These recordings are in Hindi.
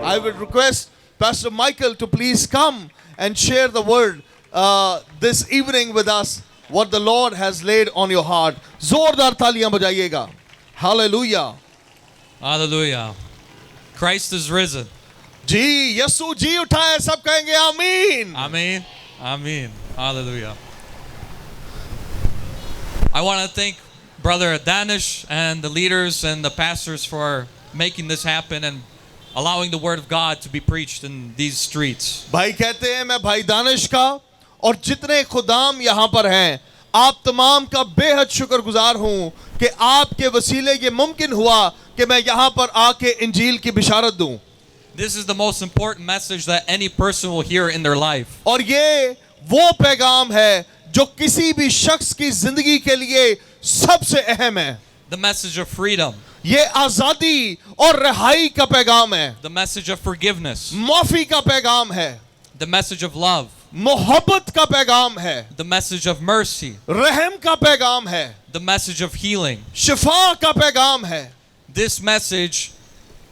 I would request Pastor Michael to please come and share the word this evening with us, what the Lord has laid on your heart. जोरदार तालियां बजाइएगा. Hallelujah. Hallelujah. Christ is risen. जी यीशु जी उठा है. सब कहेंगे आमीन. Amen. Amen. Hallelujah. I want to thank Brother Danish and the leaders and the pastors for making this happen and allowing the word of God to be preached in these streets. भाई कहते हैं मैं भाई दानिश का और जितने खुदाम यहाँ पर हैं, आप तमाम का बेहद शुक्रगुजार हूँ कि आपके वसीले ये मुमकिन हुआ कि मैं यहाँ पर आके इंजील की बिशारत दूँ. This is the most important message that any person will hear in their life. और ये वो पैगाम है जो किसी भी शख्स की जिंदगी के लिए सबसे अहम है. The message of freedom. ये आजादी और रिहाई का पैगाम है. The message of forgiveness. माफी का पैगाम है. The message of love. मोहब्बत का पैगाम है. The message of mercy. रहम का पैगाम है. The message of healing. शिफा का पैगाम है. This message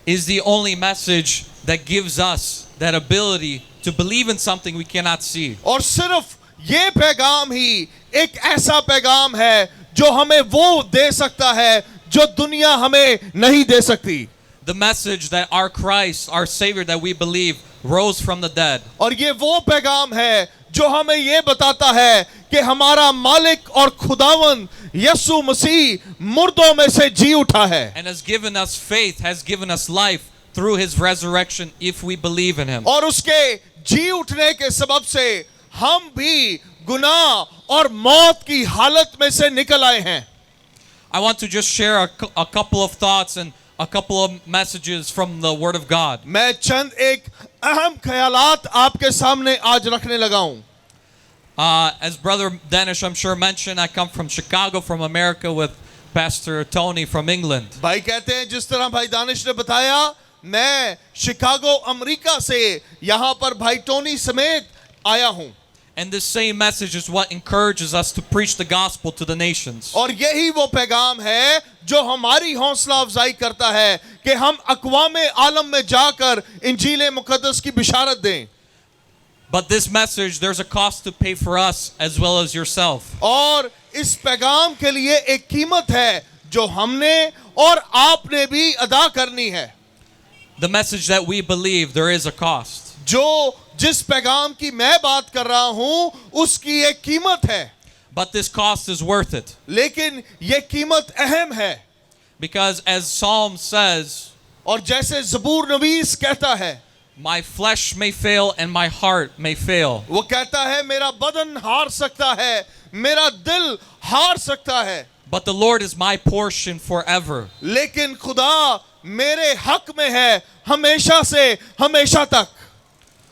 is the only message that gives us that ability to believe in something we cannot see. और सिर्फ ये पैगाम ही एक ऐसा पैगाम है जो हमें वो दे सकता है जो दुनिया हमें नहीं दे सकती. The message that our Christ, our Savior that we believe, rose from the dead. और ये वो पैगाम है जो हमें ये बताता है कि हमारा मालिक और खुदावन यीशु मसीह मुर्दों में से जी उठा है. And has given us faith, has given us life through His resurrection if we believe in Him. और उसके जी उठने के सबब से हम भी गुनाह और मौत की हालत में से निकल आए हैं. I want to just share a couple of thoughts and a couple of messages from the Word of God. मैं चंद एक अहम ख्यालात आपके सामने आज रखने लगा हूं. As Brother Danish, I'm sure, mentioned, I come from Chicago, from America, with Pastor Tony from England. भाई कहते हैं जिस तरह भाई दानिश ने बताया, मैं शिकागो अमेरिका से यहाँ पर भाई टोनी समेत आया हूं. And this same message is what encourages us to preach the gospel to the nations. और यही वो पैगाम है जो हमारी हौसला अफजाई करता है कि हम अक़वामे आलम में जाकर इंजील मुक़द्दस की बिशारत दें. But this message, there's a cost to pay for us as well as yourself. और इस पैगाम के लिए एक कीमत है जो हमने और आपने भी अदा करनी है. The message that we believe, there is a cost. जो जिस पैगाम की मैं बात कर रहा हूं उसकी एक कीमत है. But this cost is worth it. लेकिन ये कीमत अहम है. Because as Psalm says, और जैसे ज़बूर नवीस कहता है, my flesh may fail and my heart may fail. वो कहता है मेरा बदन हार सकता है, मेरा दिल हार सकता है, But the Lord is my portion forever. लेकिन खुदा मेरे हक में है हमेशा से हमेशा तक.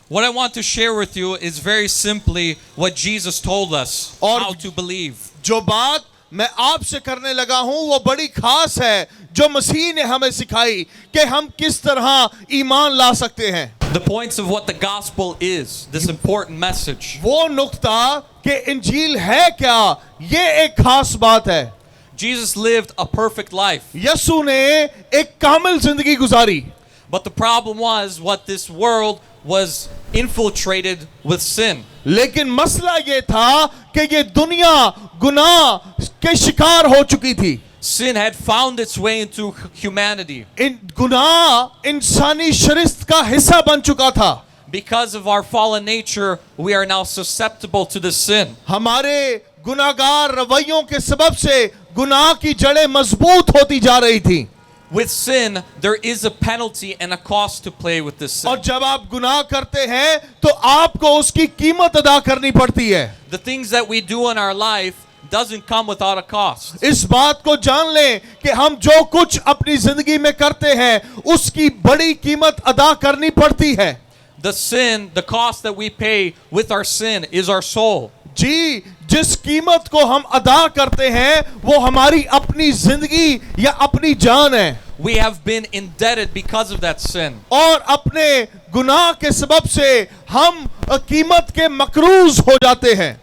What I want to share with you is very simply what Jesus told us how to believe. जो बात मैं आपसे करने लगा हूं वो बड़ी खास है जो मसीह ने हमें सिखाई कि हम किस तरह ईमान ला सकते हैं. The points of what the gospel is, this important message. वो नुक्ता कि इंजील है क्या, ये एक खास बात है. Jesus lived a perfect life. यीशु ने एक कामिल जिंदगी गुजारी. But the problem was what this world was infiltrated with sin. लेकिन मसला ये था कि ये दुनिया गुनाह के शिकार हो चुकी थी. Sin had found its way into humanity. इन गुनाह इंसानी शरीर का हिस्सा बन चुका था. Because of our fallen nature, we are now susceptible to this sin. हमारे गुनाहगार रवैयों के सबब से गुनाह की जड़ें मजबूत होती जा रही थी. With sin, there is a penalty and a cost to play with this sin. और जब आप गुनाह करते हैं तो आपको उसकी कीमत अदा करनी पड़ती है. The things that we do in our life doesn't come without a cost. इस बात को जान लें कि हम जो कुछ अपनी जिंदगी में करते हैं उसकी बड़ी कीमत अदा करनी पड़ती है. The sin, the cost that we pay with our sin is our soul. जी जिस कीमत को हम अदा करते हैं वो हमारी अपनी जिंदगी या अपनी जान है. We have been indebted because of that sin. और अपने गुनाह के सबब से हम कीमत के मकरूज हो जाते हैं.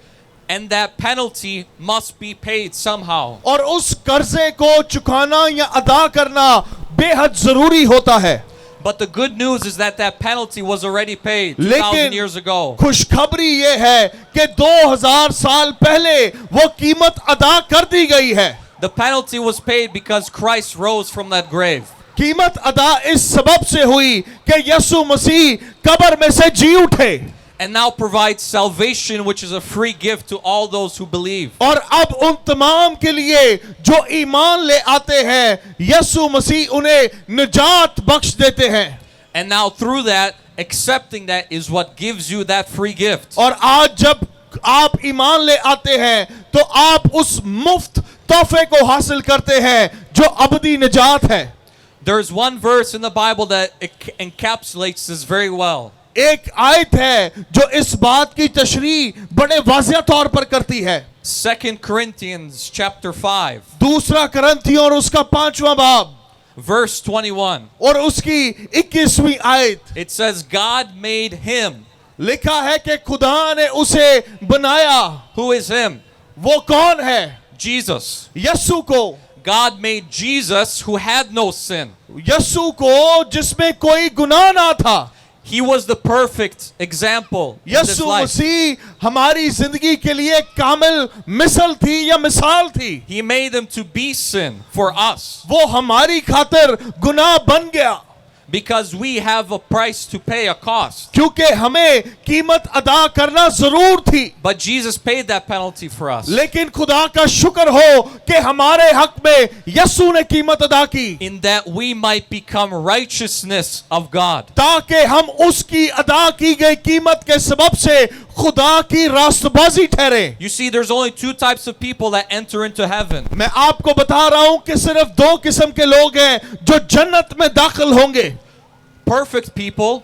And that penalty must be paid somehow. और उस कर्जे को चुकाना या अदा करना बेहद जरूरी होता है. But the good news is that that penalty was already paid 2,000 लेकिन years ago. खुशखबरी ये है कि 2000 साल पहले वो कीमत अदा कर दी गई है. The penalty was paid because Christ rose from that grave. कीमत अदा इस सबब से हुई कि यीशु मसीह कब्र में से जी उठे And now provides salvation, which is a free gift to all those who believe. और अब उन तमाम के लिए जो ईमान ले आते हैं यीशु मसीह उन्हें निजात बख्श देते हैं. And now through that, accepting that is what gives you that free gift. और आज जब आप ईमान ले आते हैं तो आप उस मुफ्त तोहफे को हासिल करते हैं जो अबदी निजात है. There's one verse in the Bible that encapsulates this very well. एक आयत है जो इस बात की तशरीह बड़े वाज़िह तौर पर करती है. 2 Corinthians chapter 5, दूसरा करंथियों और उसका 5वां बाब verse 21. और उसकी 21वीं आयत It says, God made him. लिखा है कि खुदा ने उसे बनाया. Who is him? वो कौन है? Jesus. यीशु को. God made Jesus who had no sin. यीशु को जिसमें कोई गुनाह ना था. He was the perfect example in this Yeshu life. मसीह हमारी जिंदगी के लिए कामिल मिसाल थी या मिसाल थी. He made him to be sin for us वो हमारी खातिर गुनाह बन गया because we have a price to pay, a cost. क्योंकि हमें कीमत अदा करना जरूर थी. But Jesus paid that penalty for us. लेकिन खुदा का शुक्र हो कि हमारे हक में यीशु ने कीमत अदा की In that we might become righteousness of God. ताकि हम उसकी अदा की गई कीमत के सबब से खुदा की रास्तबाजी ठहरे. You see, there's only two types of people that enter into heaven. मैं आपको बता रहा हूं कि सिर्फ दो किस्म के लोग हैं जो जन्नत में दाखिल होंगे. Perfect people,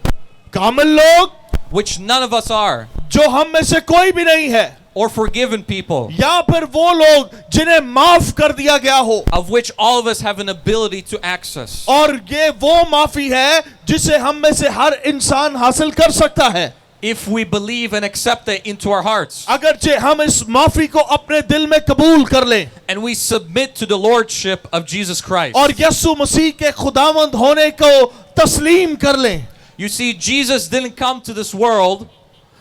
कामिल लोग which none of us are, जो हम में से कोई भी नहीं है, or forgiven people, या फिर वो लोग जिन्हें माफ कर दिया गया हो. of which all of us have an ability to access. और ये वो माफी है जिसे हम में से हर इंसान हासिल कर सकता है. If we believe and accept it into our hearts, अगरचे हम इस माफी को अपने दिल में कबूल कर लें and we submit to the lordship of Jesus Christ. और यीशु मसीह के खुदावंद होने को तस्लीम कर लें. You see, Jesus didn't come to this world.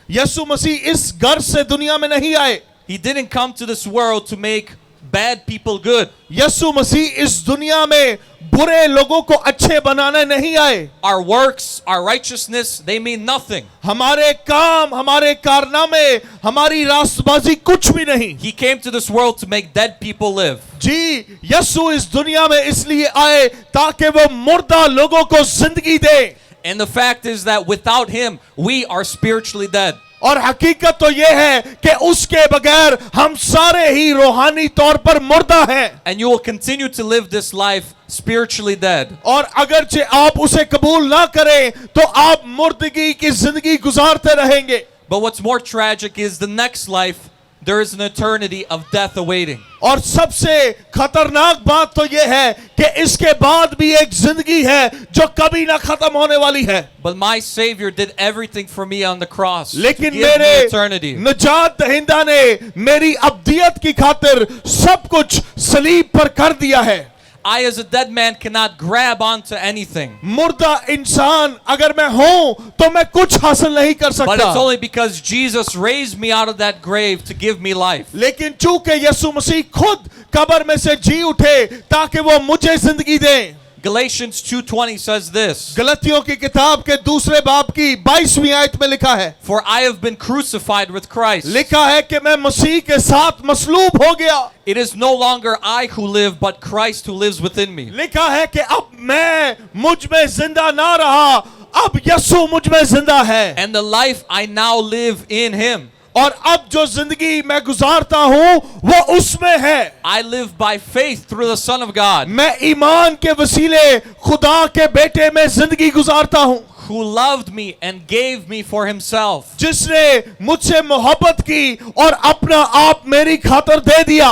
यीशु मसीह इस घर से दुनिया में नहीं आए. He didn't come to this world to make bad people good. यीशु मसीह इस दुनिया में बुरे लोगों को अच्छे बनाने नहीं आए. Our works, our righteousness, they mean nothing. हमारे काम, हमारे कारनामे, हमारी रास्तबाजी कुछ भी नहीं. He came to this world to make dead people live. जी, यीशु इस दुनिया में इसलिए आए ताकि वो मुर्दा लोगों को जिंदगी दे. And the fact is that without him, we are spiritually dead. और हकीकत तो ये है कि उसके बगैर हम सारे ही रूहानी तौर पर मुर्दा हैं. And you will continue to live this life spiritually dead. और अगरचे आप उसे कबूल ना करें तो आप मुर्दगी की जिंदगी गुजारते रहेंगे. But what's more tragic is the next life, there is an eternity of death awaiting. और सबसे खतरनाक बात तो ये है कि इसके बाद भी एक जिंदगी है जो कभी ना खत्म होने वाली है. But my Savior did everything for me on the cross to लेकिन give me मेरे eternity. निजात दहिंदा ने मेरी अब्दियत की खातिर सब कुछ सलीब पर कर दिया है. I as a dead man cannot grab onto anything. मुर्दा इंसान अगर मैं हूं तो मैं कुछ हासिल नहीं कर But सकता. it's only because Jesus raised me out of that grave to give me life. लेकिन चूंकि यीशु मसीह खुद कब्र में से जी उठे ताकि वो मुझे जिंदगी दे. Galatians 2:20 says this, गलतियों की किताब के दूसरे बाब की 22वीं आयत में लिखा है. For I have been crucified with Christ. लिखा है कि मैं मसीह के साथ मसलूब हो गया. It is no longer I who live, but Christ who lives within me. लिखा है कि अब मैं मुझ में जिंदा ना रहा, अब यीशु मुझ में जिंदा है. And the life I now live in him, और अब जो जिंदगी मैं गुजारता हूं वो उसमें है. I live by faith through the Son of God, मैं ईमान के वसीले खुदा के बेटे में जिंदगी गुजारता हूं who loved me and gave me for himself. जिसने मुझसे मोहब्बत की और अपना आप मेरी खातिर दे दिया.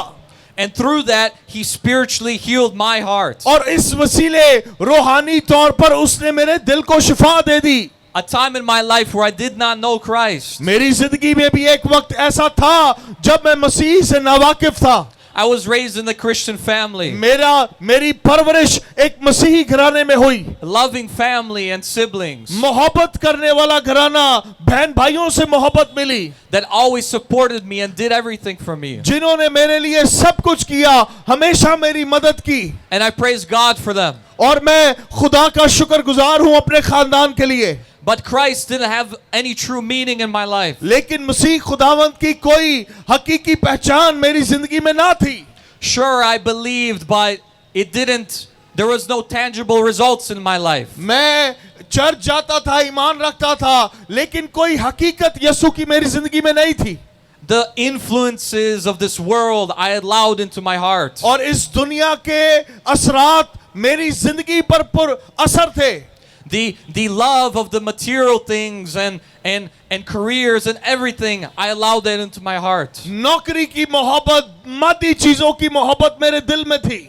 And through that, he spiritually healed my heart. और इस वसीले रूहानी तौर पर उसने मेरे दिल को शिफा दे दी. A time in my life where I did not know Christ. मेरी जिंदगी में भी एक वक्त ऐसा था जब मैं मसीह से नावाकिफ था. I was raised in a Christian family, मेरी परवरिश एक मसीही घराने में हुई। a loving family and siblings मोहब्बत करने वाला घराना, बहन भाइयों से मोहब्बत मिली, that always supported me and did everything for me. जिन्होंने मेरे लिए सब कुछ किया, हमेशा मेरी मदद की। And I praise God for them. और मैं खुदा का शुक्रगुजार हूं अपने खानदान के लिए। But Christ didn't have any true meaning in my life. लेकिन मसीह खुदावंत की कोई हकीकी पहचान मेरी जिंदगी में ना थी। Sure, I believed, but there was no tangible results in my life. मैं चर्च जाता था, ईमान रखता था, लेकिन कोई हकीकत यीशु की मेरी जिंदगी में नहीं थी। The influences of this world I allowed into my heart. और इस दुनिया के असरात मेरी जिंदगी पर असर थे। The love of the material things and careers and everything, I allowed that into my heart. नौकरी की मोहब्बत, मादी चीजों की मोहब्बत मेरे दिल में थी।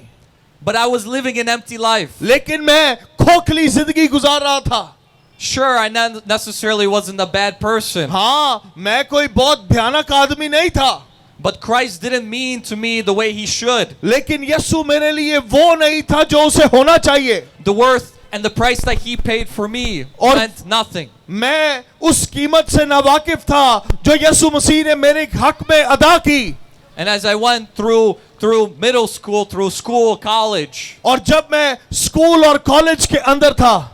But I was living an empty life. लेकिन मैं खोखली जिंदगी गुजार रहा था। Sure, I not necessarily wasn't a bad person. हाँ, मैं कोई बहुत भयानक आदमी नहीं था। But Christ didn't mean to me the way he should. लेकिन यीशु मेरे लिए वो नहीं था जो उसे होना चाहिए। The worth and the price that he paid for me और meant nothing. मैं उस कीमत से नावाकिफ था जो यीशु मसीह ने मेरे हक में अदा की। And as I went through middle school, through school, college, और जब मैं स्कूल और कॉलेज के अंदर था,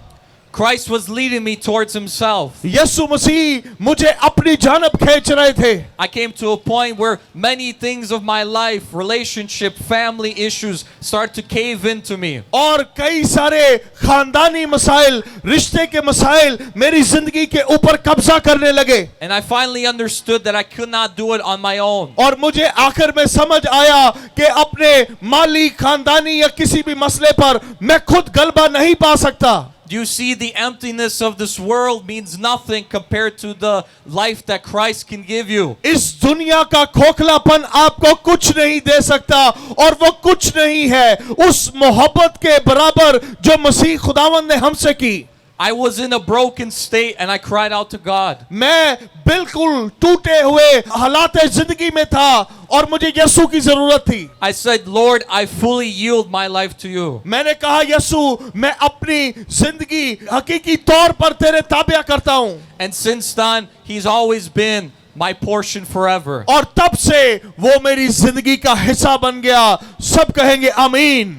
Christ was leading me towards himself. यीशु मसीह मुझे अपनी जानब खींच रहे थे। I came to a point where many things of my life, relationship, family issues start to cave into me. और कई सारे खानदानी मसाइल, रिश्ते के मसाइल मेरी जिंदगी के ऊपर कब्जा करने लगे। And I finally understood that I could not do it on my own. और मुझे आखिर में समझ आया कि अपने माली, खानदानी या किसी भी मसले पर मैं खुद गलबा नहीं पा सकता। Do you see the emptiness of this world means nothing compared to the life that Christ can give you? इस दुनिया का खोखलापन आपको कुछ नहीं दे सकता और वो कुछ नहीं है उस मोहब्बत के बराबर जो मसीह खुदावंद ने हमसे की। I was in a broken state and I cried out to God. मैं बिल्कुल टूटे हुए हालात जिंदगी में था और मुझे यीशु की जरूरत थी। I said, Lord, I fully yield my life to you. मैंने कहा यीशु, मैं अपनी जिंदगी हकीकी तौर पर तेरे ताबिया करता हूँ। And since then, he's always been my portion forever. और तब से वो मेरी जिंदगी का हिस्सा बन गया। सब कहेंगे आमीन।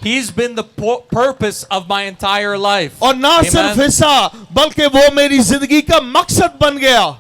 He's been the purpose of my entire life. और ना सिर्फ हिस्सा बल्कि वो मेरी जिंदगी का मकसद बन गया।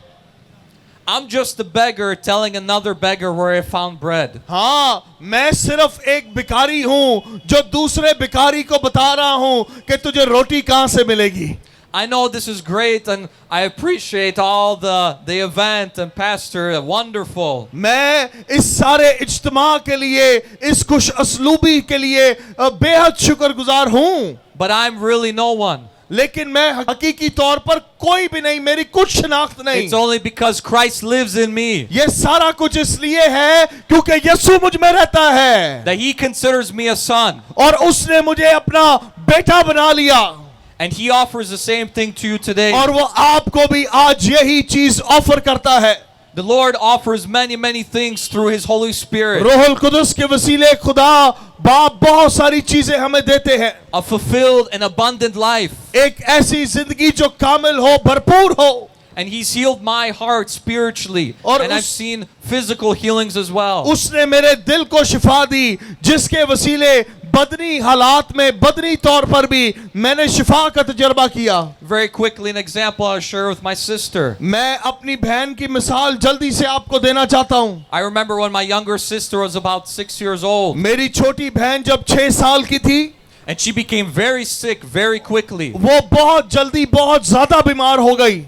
I'm just a beggar telling another beggar where I found bread. हाँ, मैं सिर्फ एक भिखारी हूँ जो दूसरे भिखारी को बता रहा हूँ कि तुझे रोटी कहाँ से मिलेगी। I know this is great and I appreciate all the event and pastor, wonderful. मैं इस सारे इज्तिमा के लिए, इस खुश असलूबी के लिए बेहद शुक्रगुजार हूँ। But I'm really no one. लेकिन मैं हकीकी तौर पर कोई भी नहीं, मेरी कुछ शनाख्त नहीं। It's only because Christ lives in me. ये सारा कुछ इसलिए है क्योंकि यीशु मुझ में रहता है। That he considers me a son. और उसने मुझे अपना बेटा बना लिया। And he offers the same thing to you today. और वो आपको भी आज यही चीज ऑफर करता है। The Lord offers many things through his Holy Spirit. रूहुल कुदस के वसीले खुदा बाप बहुत सारी चीजें हमें देते हैं। A fulfilled and abundant life. एक ऐसी जिंदगी जो कामिल हो, भरपूर हो। And he's healed my heart spiritually. और And I've seen physical healings as well. उसने मेरे दिल को शिफा दी जिसके वसीले बदनी हालात में, बदनी तौर पर भी मैंने शिफा का तजर्बा किया। Very quickly, an example I'll share with my sister. मैं अपनी बहन की मिसाल जल्दी से आपको देना चाहता हूँ। I remember when my younger sister was about 6 years old. मेरी छोटी बहन जब 6 साल की थी, And she became very sick very quickly. वो बहुत जल्दी बहुत ज्यादा बीमार हो गई।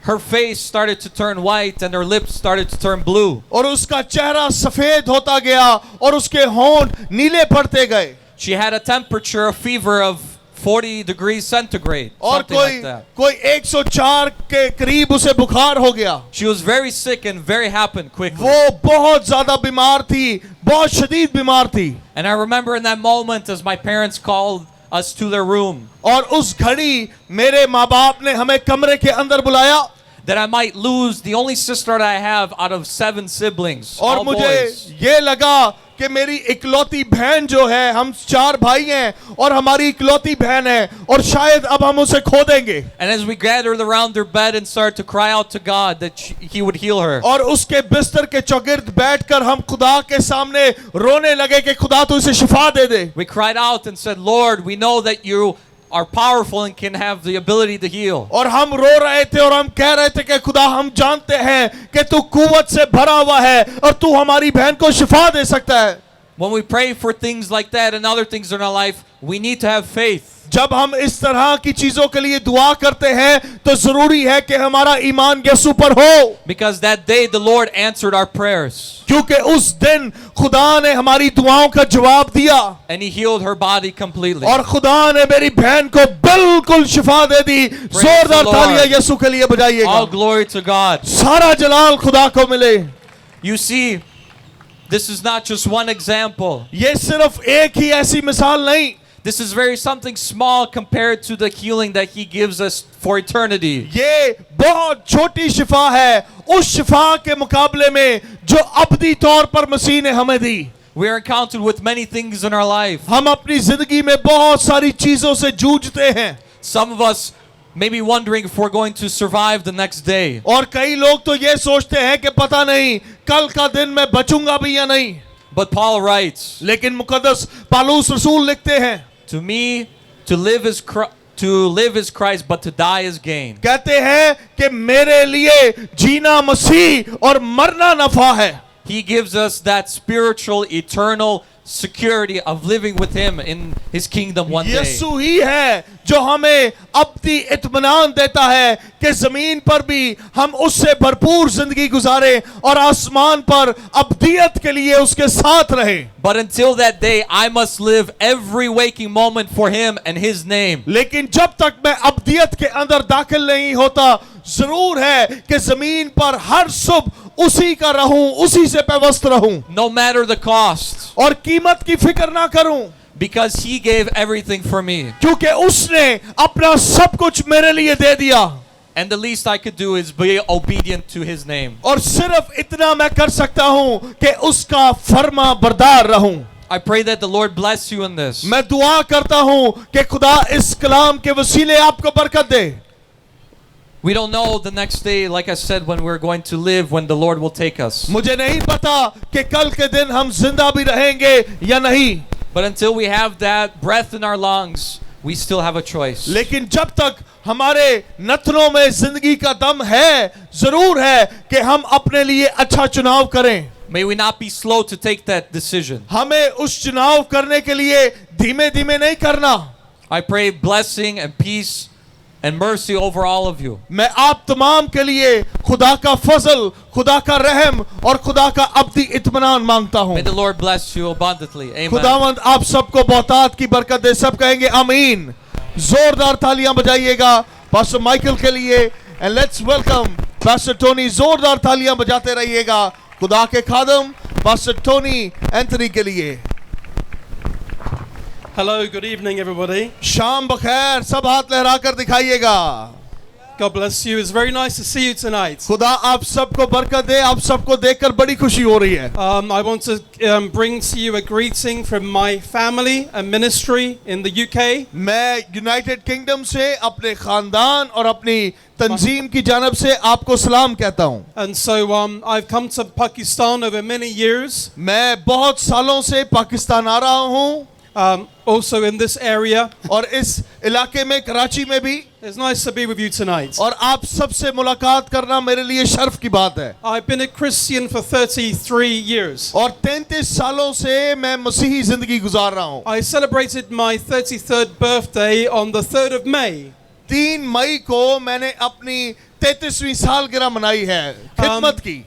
Her face started to turn white and her lips started to turn blue. और उसका चेहरा सफेद होता गया और उसके होंठ नीले पड़ते गए। She had a temperature, a fever of 40 degrees centigrade. और Something like that. कोई 104 के करीब उसे बुखार हो गया। She was very sick and very happened quickly. वो बहुत ज्यादा बीमार थी, बहुत शदीद बीमार थी। And I remember in that moment as my parents called us to their room. और उस घड़ी मेरे माँ बाप ने हमें कमरे के अंदर बुलाया। that I might lose the only sister that I have out of 7 siblings, और all मुझे boys. ये लगा कि मेरी इकलौती बहन जो है, हम 4 भाई हैं और हमारी इकलौती बहन है और शायद अब हम उसे खो देंगे. And as we gathered around their bed and started to cry out to God that He would heal her, और उसके बिस्तर के चौगिर्द बैठकर हम खुदा के सामने रोने लगे कि खुदा तू इसे शिफा दे दे. we cried out and said, Lord, we know that you are powerful and can have the ability to heal. और हम रो रहे थे और हम कह रहे थे कि खुदा हम जानते हैं कि तू कुव्वत से भरा हुआ है और तू हमारी बहन को शिफा दे सकता है. When we pray for things like that and other things in our life, we need to have faith. जब हम इस तरह की चीजों के लिए दुआ करते हैं तो जरूरी है कि हमारा ईमान यीशु पर हो. Because that day the Lord answered our prayers. क्योंकि उस दिन खुदा ने हमारी दुआओं का जवाब दिया And He healed her body completely. और खुदा ने मेरी बहन को बिल्कुल शिफा दे दी. जोरदार तालियां यीशु के लिए बजाइएगा. All glory to God. सारा जलाल खुदा को मिले. You see, this is not just one example. ये सिर्फ एक ही ऐसी मिसाल नहीं. This is very something small compared to the healing that He gives us for eternity. ये बहुत छोटी शिफा है उस शिफा के मुकाबले में जो अबदी तौर पर मसीह ने हमें दी. We are encountered with many things in our life. हम अपनी जिंदगी में बहुत सारी चीजों से जूझते हैं. Some of us may be wondering if we're going to survive the next day. और कई लोग तो ये सोचते हैं कि पता नहीं कल का दिन मैं बचूंगा भी या नहीं. But Paul writes, लेकिन मुकद्दस पालूस रसूल लिखते हैं, to me, to live is Christ, but to die is gain. कहते हैं कि मेरे लिए जीना मसीह और मरना नफा है. He gives us that spiritual, eternal security of living with Him in His kingdom one day. यीशु ही है जो हमें अपनी इत्मीनान देता है कि जमीन पर भी हम उससे भरपूर जिंदगी गुजारें और आसमान पर अब्दियत के लिए उसके साथ रहें. But until that day, I must live every waking moment for Him and His name. लेकिन जब तक मैं अब्दियत के अंदर दाखिल नहीं होता, जरूर है कि जमीन पर हर सुबह उसी का रहूं, उसी से पेवस्त रहूं. No matter the cost. और कीमत की फिक्र ना करूं. Because He gave everything for me. क्योंकि उसने अपना सब कुछ मेरे लिए दे दिया. And the least I could do is be obedient to His name. और सिर्फ इतना मैं कर सकता हूं कि उसका फर्मा बरदार रहूं. I pray that the Lord bless you in this. मैं दुआ करता हूं कि खुदा इस कलाम के वसीले आपको बरकत दे. We don't know the next day, like I said, when we're going to live, when the Lord will take us. मुझे नहीं पता कि कल के दिन हम जिंदा भी रहेंगे या नहीं. But until we have that breath in our lungs, we still have a choice. लेकिन जब तक हमारे नथनों में जिंदगी का दम है, जरूर है कि हम अपने लिए अच्छा चुनाव करें. May we not be slow to take that decision. हमें उस चुनाव करने के लिए धीमे-धीमे नहीं करना. I pray blessing and peace and mercy over all of you. मैं आप तमाम के लिए खुदा का फजल, खुदा का रहम और खुदा का अब्दी इत्मीनान मांगता हूँ. May the Lord bless you abundantly. Amen. खुदावंद आप सबको बहुतात की बरकत दे. सब कहेंगे आमीन. जोरदार तालियां बजाइएगा पास्टर माइकल के लिए. And let's welcome pastor Tony. जोरदार तालियां बजाते रहिएगा खुदा के खादम पास्टर टोनी एंथनी के लिए. Hello, good evening, everybody. शाम बखैर. सब हाथ लहराकर दिखाइएगा. God bless you. It's very nice to see you tonight. खुदा आप सबको बरकत दे. आप सबको देखकर बड़ी खुशी हो रही है. I want to bring to you a greeting from my family and ministry in the UK. मैं यूनाइटेड किंगडम से अपने खानदान और अपनी तंजीम की जानब से आपको सलाम कहता हूँ. And so I've come to Pakistan over many years. मैं बहुत सालों से पाकिस्तान आ रहा हूँ. Also in this area. और इस इलाके में कराची में भी. It's nice to be with you tonight. और आप सबसे मुलाकात करना मेरे लिए शर्फ की बात है. I've been a Christian for 33 years. और 33 सालों से मैं मसीही जिंदगी गुजार रहा हूँ. I celebrated my 33rd birthday on the 3rd of May. 3 मई को मैंने अपनी 33वीं सालगिरह मनाई है खिदमत की.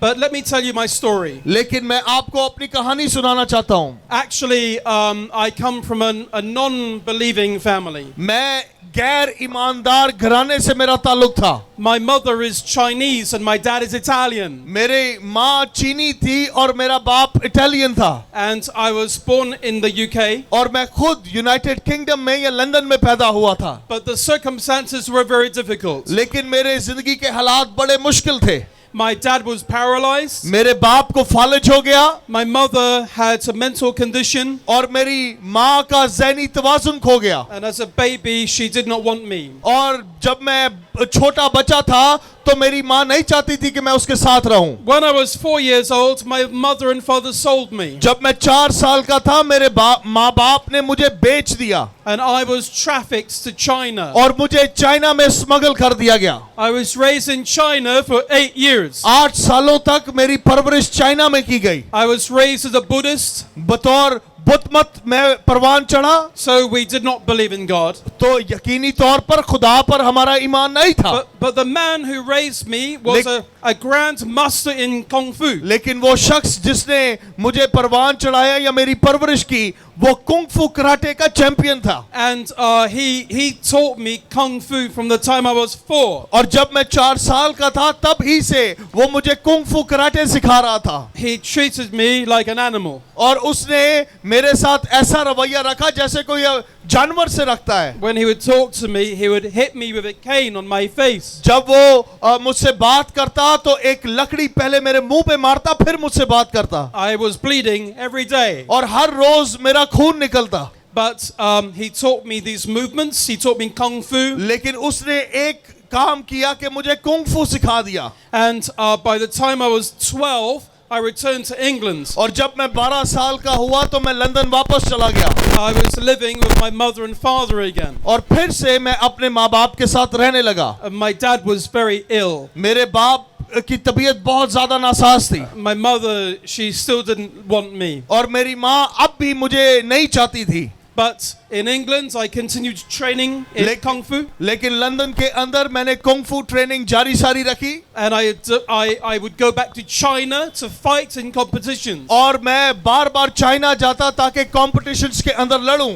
But let me tell you my story. लेकिन मैं आपको अपनी कहानी सुनाना चाहता हूँ। Actually, I come from a non-believing family. मैं गैर ईमानदार घराने से मेरा ताल्लुक था। My mother is Chinese and my dad is Italian. मेरी माँ चीनी थी और मेरा बाप इटालियन था। And I was born in the UK. और मैं खुद यूनाइटेड किंगडम में या लंदन में पैदा हुआ था। But the circumstances were very difficult. लेकिन मेरे जिंदगी के हालात बड़े मुश्किल थे। My dad was paralyzed. मेरे बाप को फालिज हो गया। My mother had a mental condition. और मेरी माँ का ज़हनी तवाज़ुन खो गया। And as a baby, she did not want me. और जब मैं छोटा बच्चा था तो मेरी माँ नहीं चाहती थी कि मैं उसके साथ रहूं। When I was 4 years old, my mother and father sold me. जब मैं 4 साल का था मेरे माँ बाप ने मुझे बेच दिया। And I was trafficked to China. और मुझे चाइना में स्मगल कर दिया गया। I was raised in China for 8 years. 8 सालों तक मेरी परवरिश चाइना में की गई। I was raised as a Buddhist. बतौर बुत मत मैं परवान चढ़ा। So we did not believe in God. तो यकीनी तौर पर खुदा पर हमारा ईमान नहीं था। But the man who raised me was a grand master in Kung Fu. लेकिन वो शख्स जिसने मुझे परवान चढ़ाया या मेरी परवरिश की वो कुंग फू कराटे का चैंपियन था। And he taught me Kung Fu from the time I was 4. और जब मैं 4 साल का था तब ही से वो मुझे कुंग फू कराटे सिखा रहा था। He treated me like an animal. और उसने मेरे साथ ऐसा रवैया रखा जैसे कोई जानवर से रखता है। When he would talk to me, he would hit me with a cane on my face. जब वो मुझसे बात करता तो एक लकड़ी पहले मेरे मुंह पे मारता फिर मुझसे बात करता। I was bleeding every day. और हर रोज मेरा खून निकलता। But he taught me these movements. He taught me Kung Fu. लेकिन उसने एक काम किया कि मुझे कुंग फू सिखा दिया। And by the time I was 12, I returned to England. और जब मैं 12 साल का हुआ तो मैं लंदन वापस चला गया। I was living with my mother and father again. और फिर से मैं अपने माँ बाप के साथ रहने लगा। And my dad was very ill. मेरे बाप की तबीयत बहुत ज्यादा नासाज थी। My mother, she still didn't want me. और मेरी माँ अब भी मुझे नहीं चाहती थी। But in England, I continued training in Kung Fu. लेकिन लंदन के अंदर मैंने कुंग फू ट्रेनिंग जारी सारी रखी। And I would go back to China to fight in competitions. और मैं बार-बार चाइना जाता ताकि कॉम्पिटिशन्स के अंदर लड़ूं।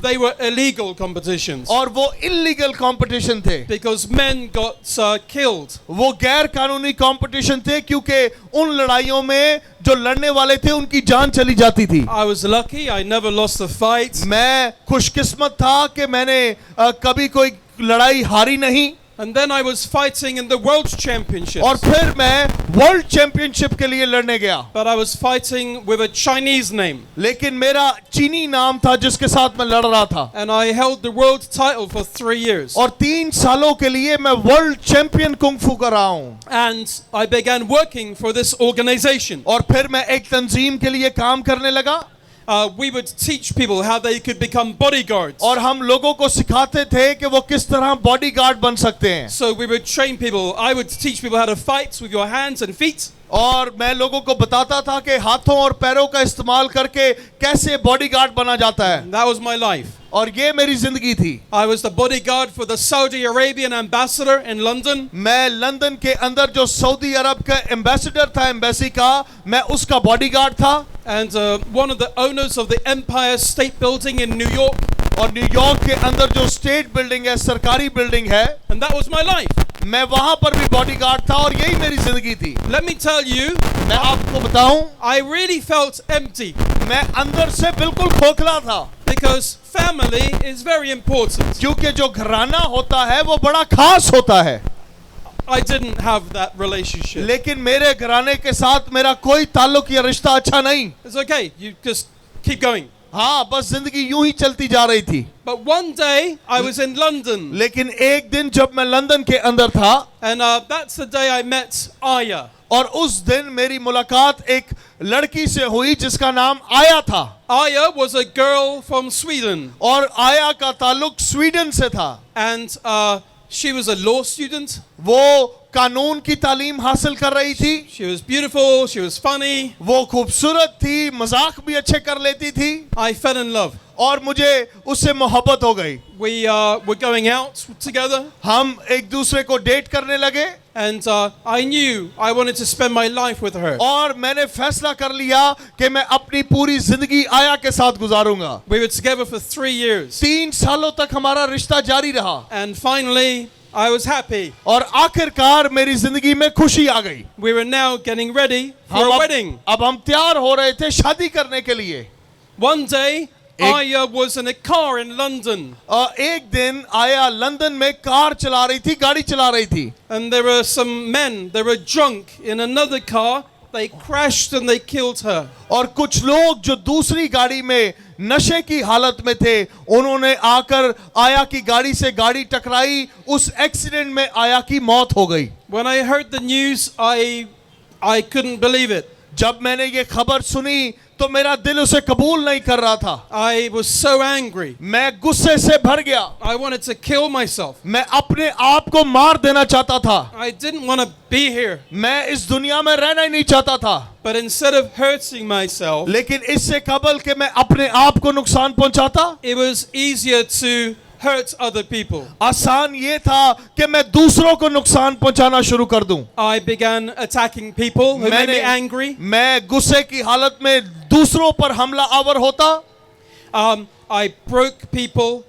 They were illegal competitions. और वो इलीगल कॉम्पिटिशन थे। Because men got killed. वो गैर कानूनी कॉम्पिटिशन थे क्योंकि उन लड़ाइयों में जो लड़ने वाले थे उनकी जान चली जाती थी। I was lucky. I never lost a fight. मैं खुशकिस्मत था कि मैंने कभी कोई लड़ाई हारी नहीं। And then I was fighting in the World Championships. और फिर मैं वर्ल्ड चैंपियनशिप के लिए लड़ने गया। But I was fighting with a Chinese name. लेकिन मेरा चीनी नाम था जिसके साथ मैं लड़ रहा था। And I held the world title for 3 years. और 3 सालों के लिए मैं वर्ल्ड चैंपियन कुंग फू का रहा हूँ। And I began working for this organization. और फिर मैं एक तंजीम के लिए काम करने लगा। We would teach people how they could become bodyguards. और हम लोगों को सिखाते थे कि वो किस तरह बॉडीगार्ड बन सकते हैं। So we would train people. I would teach people how to fight with your hands and feet. और मैं लोगों को बताता था कि हाथों और पैरों का इस्तेमाल करके कैसे बॉडीगार्ड बना जाता है। That was my life. और ये मेरी जिंदगी थी। I was the bodyguard for the Saudi Arabian ambassador in London. मैं लंदन के अंदर जो सऊदी अरब का एम्बेसडर था एम्बेसी का, मैं उसका बॉडीगार्ड था। And one of the owners of the Empire State Building in New York. और न्यूयॉर्क के अंदर जो स्टेट बिल्डिंग है, सरकारी बिल्डिंग है, And that was my life. मैं वहां पर भी बॉडीगार्ड था और यही मेरी जिंदगी थी। Let me tell you, मैं आपको बताऊं, I really felt empty. मैं अंदर से बिल्कुल खोखला था। Because family is very important. क्योंकि जो घराना होता है वो बड़ा खास होता है। I didn't have that relationship. लेकिन मेरे घराने के साथ मेरा कोई ताल्लुक या रिश्ता अच्छा नहीं। It's okay. You just keep going. हाँ, बस जिंदगी यूं ही चलती जा रही थी। But one day I was in London. लेकिन एक दिन जब मैं लंदन के अंदर था, And that's the day I met Aya. और उस दिन मेरी मुलाकात एक लड़की से हुई जिसका नाम आया था। Aya was a girl from Sweden. और आया का ताल्लुक स्वीडन से था। And she was a law student. वो कानून की तालीम हासिल कर रही थी। She was beautiful. She was funny. वो खूबसूरत थी, मजाक भी अच्छे कर लेती थी। I fell in love. और मुझे उससे मोहब्बत हो गई। We were going out together. हम एक दूसरे को डेट करने लगे। And I knew I wanted to spend my life with her. और मैंने फैसला कर लिया कि मैं अपनी पूरी जिंदगी आया के साथ गुजारूंगा। We were together for 3 years. 3 सालों तक हमारा रिश्ता जारी रहा And finally, I was happy. और आखिरकार मेरी जिंदगी में खुशी आ गई। We were now getting ready for a wedding. अब हम तैयार हो रहे थे शादी करने के लिए। One day, I was in a car in London. एक दिन आया लंदन में कार चला रही थी, गाड़ी चला रही थी। And there were some men, they were drunk in another car. They crashed and they killed her. और कुछ लोग जो दूसरी गाड़ी में नशे की हालत में थे, उन्होंने आकर आया की गाड़ी से गाड़ी टकराई। उस एक्सीडेंट में आया की मौत हो गई। When I heard the news, I couldn't believe it. जब मैंने ये खबर सुनी तो मेरा दिल उसे कबूल नहीं कर रहा था। I was so angry. मैं गुस्से से भर गया। I wanted to kill myself. मैं अपने आप को मार देना चाहता था। I didn't want to be here. मैं इस दुनिया में रहना ही नहीं चाहता था। But instead of hurting myself, लेकिन इससे कबल के मैं अपने आप को नुकसान पहुंचाता, it was easier to hurt other people. आसान ये था कि मैं दूसरों को नुकसान पहुंचाना शुरू कर दूं। I began attacking people who made me angry. मैं गुस्से की हालत में दूसरों पर हमला आवर होता। I broke people.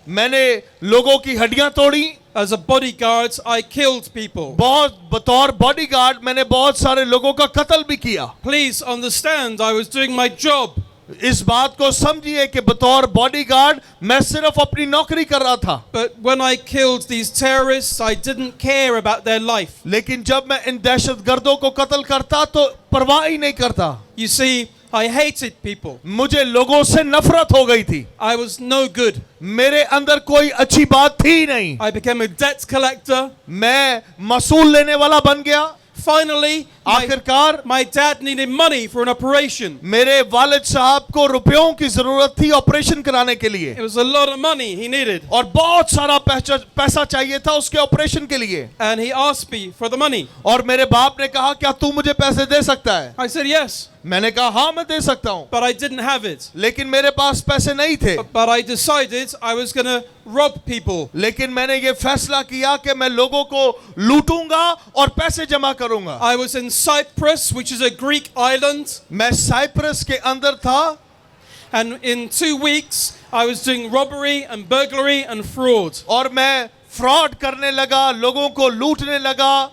मैंने लोगों की हड्डियां तोड़ी। As a bodyguard, I killed people. बहुत बतौर बॉडीगार्ड मैंने बहुत सारे लोगों का कत्ल भी किया। Please understand, I was doing my job. इस बात को समझिए कि बतौर बॉडीगार्ड मैं सिर्फ अपनी नौकरी कर रहा था। But when I killed these terrorists, I didn't care about their life. लेकिन जब मैं इन दहशतगर्दों को कत्ल करता तो परवाह ही नहीं करता। You see, I hated people. मुझे लोगों से नफरत हो गई थी। I was no good. मेरे अंदर कोई अच्छी बात थी नहीं। I became a debt collector. मैं मसूल लेने वाला बन गया। Finally, आखिरकार my dad needed money for an operation. मेरे वालिद साहब को रुपयों की जरूरत थी ऑपरेशन कराने के लिए। It was a lot of money he needed. और बहुत सारा पैसा चाहिए था उसके ऑपरेशन के लिए। And he asked me for the money. और मेरे बाप ने कहा क्या तू मुझे पैसे दे सकता है? I said yes. मैंने कहा हाँ मैं दे सकता हूँ। But I didn't have it. लेकिन मेरे पास पैसे नहीं थे। But I decided I was going to rob people. लेकिन मैंने ये फैसला किया कि मैं लोगों को लूटूंगा और पैसे जमा करूंगा। I was in Cyprus, which is a Greek island. मैं साइप्रस के अंदर था। And in 2 weeks, I was doing robbery and burglary and fraud. और मैं फ्रॉड करने लगा, लोगों को लूटने लगा।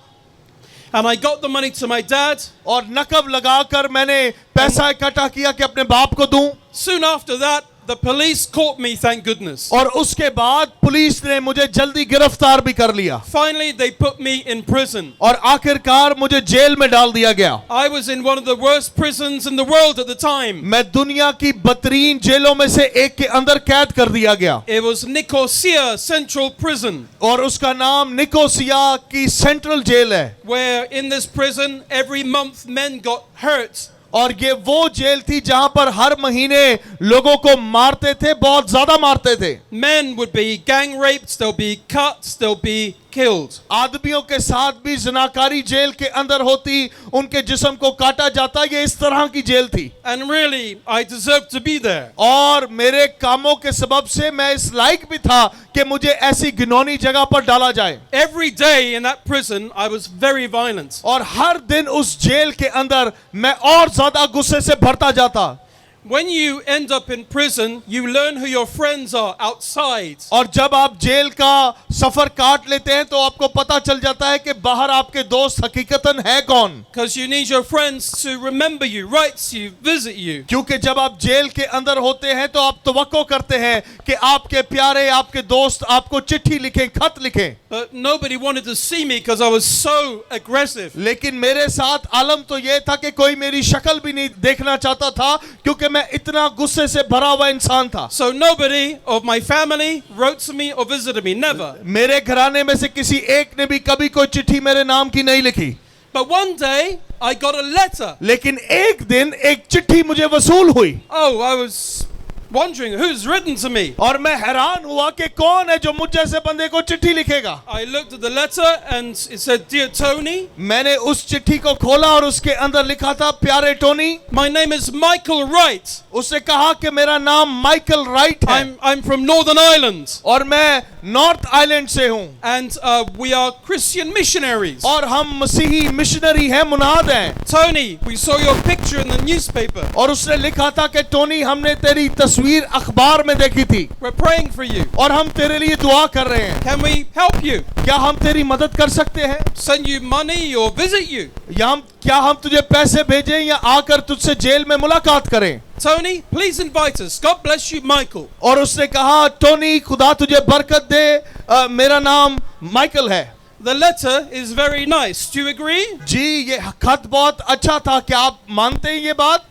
And I got the money to my dad. और नकब लगाकर मैंने पैसा इकट्ठा किया कि अपने बाप को दूं। Soon after that, the police caught me, thank goodness. और उसके बाद पुलिस ने मुझे जल्दी गिरफ्तार भी कर लिया। Finally, they put me in prison. और आखिरकार मुझे जेल में डाल दिया गया। I was in one of the worst prisons in the world at the time. मैं दुनिया की बदतरीन जेलों में से एक के अंदर कैद कर दिया गया। It was Nicosia Central Prison. और उसका नाम निकोसिया की सेंट्रल जेल है। Where in this prison, every month men got hurt. और ये वो जेल थी जहां पर हर महीने लोगों को मारते थे, बहुत ज्यादा मारते थे। Men would be gang raped, they'll be cut, they'll be killed. आदमियों के साथ भी जनाकारी जेल के अंदर होती, उनके जिस्म को काटा जाता। ये इस तरह की जेल थी। And really, I deserved to be there. और मेरे कामों के सबब से मैं इस लायक भी था कि मुझे ऐसी घिनौनी जगह पर डाला जाए। Every day in that prison, I was very violent. और हर दिन उस जेल के अंदर मैं और ज्यादा गुस्से से भरता जाता। When you end up in prison, you learn who your friends are outside. और जब आप जेल का सफर काट लेते हैं तो आपको पता चल जाता है कि बाहर आपके दोस्त हकीकतन है कौन। Because you need your friends to remember you, write you, visit you. क्योंकि जब आप जेल के अंदर होते हैं तो आप तवक्को करते हैं कि आपके प्यारे, आपके दोस्त आपको चिट्ठी लिखें, खत लिखें। But nobody wanted to see me because I was so aggressive. लेकिन मेरे साथ आलम तो यह था कि कोई मेरी शक्ल भी नहीं देखना चाहता था, क्योंकि मैं इतना गुस्से से भरा हुआ इंसान था। So nobody of my family wrote to me or visited me, never. मेरे घराने में से किसी एक ने भी कभी कोई चिट्ठी मेरे नाम की नहीं लिखी। But one day I got a letter. लेकिन एक दिन एक चिट्ठी मुझे वसूल हुई। Oh, I was wondering who's written to me. और मैं हैरान हुआ कि कौन है जो मुझ जैसे बंदे को चिट्ठी लिखेगा। I looked at the letter and it said, "Dear Tony, मैंने उस चिट्ठी को खोला और उसके अंदर लिखा था, प्यारे Tony. my name is Michael Wright. उसने कहा कि मेरा नाम माइकल राइट है I'm from Northern Ireland, और मैं नॉर्थ आइलैंड से हूँ and we are Christian missionaries. और हम मसीही मिशनरी हैं, मुनाद हैं। Tony, we saw your picture in the newspaper. और उसने लिखा था कि टोनी, हमने तेरी तस्वीर अखबार में देखी थी We're praying for you. और हम तेरे लिए दुआ कर रहे हैं। Can we help you? क्या हम तेरी मदद कर सकते हैं? Send you money or visit you? या क्या हम तुझे पैसे भेजें या आकर तुझसे जेल में मुलाकात करें? Tony, please invite us. God bless you, Michael. और उसने कहा, टोनी, खुदा तुझे बरकत दे, मेरा नाम माइकल है। The letter is very nice. Do you agree? जी, ये खत बहुत अच्छा था। क्या आप मानते हैं ये बात?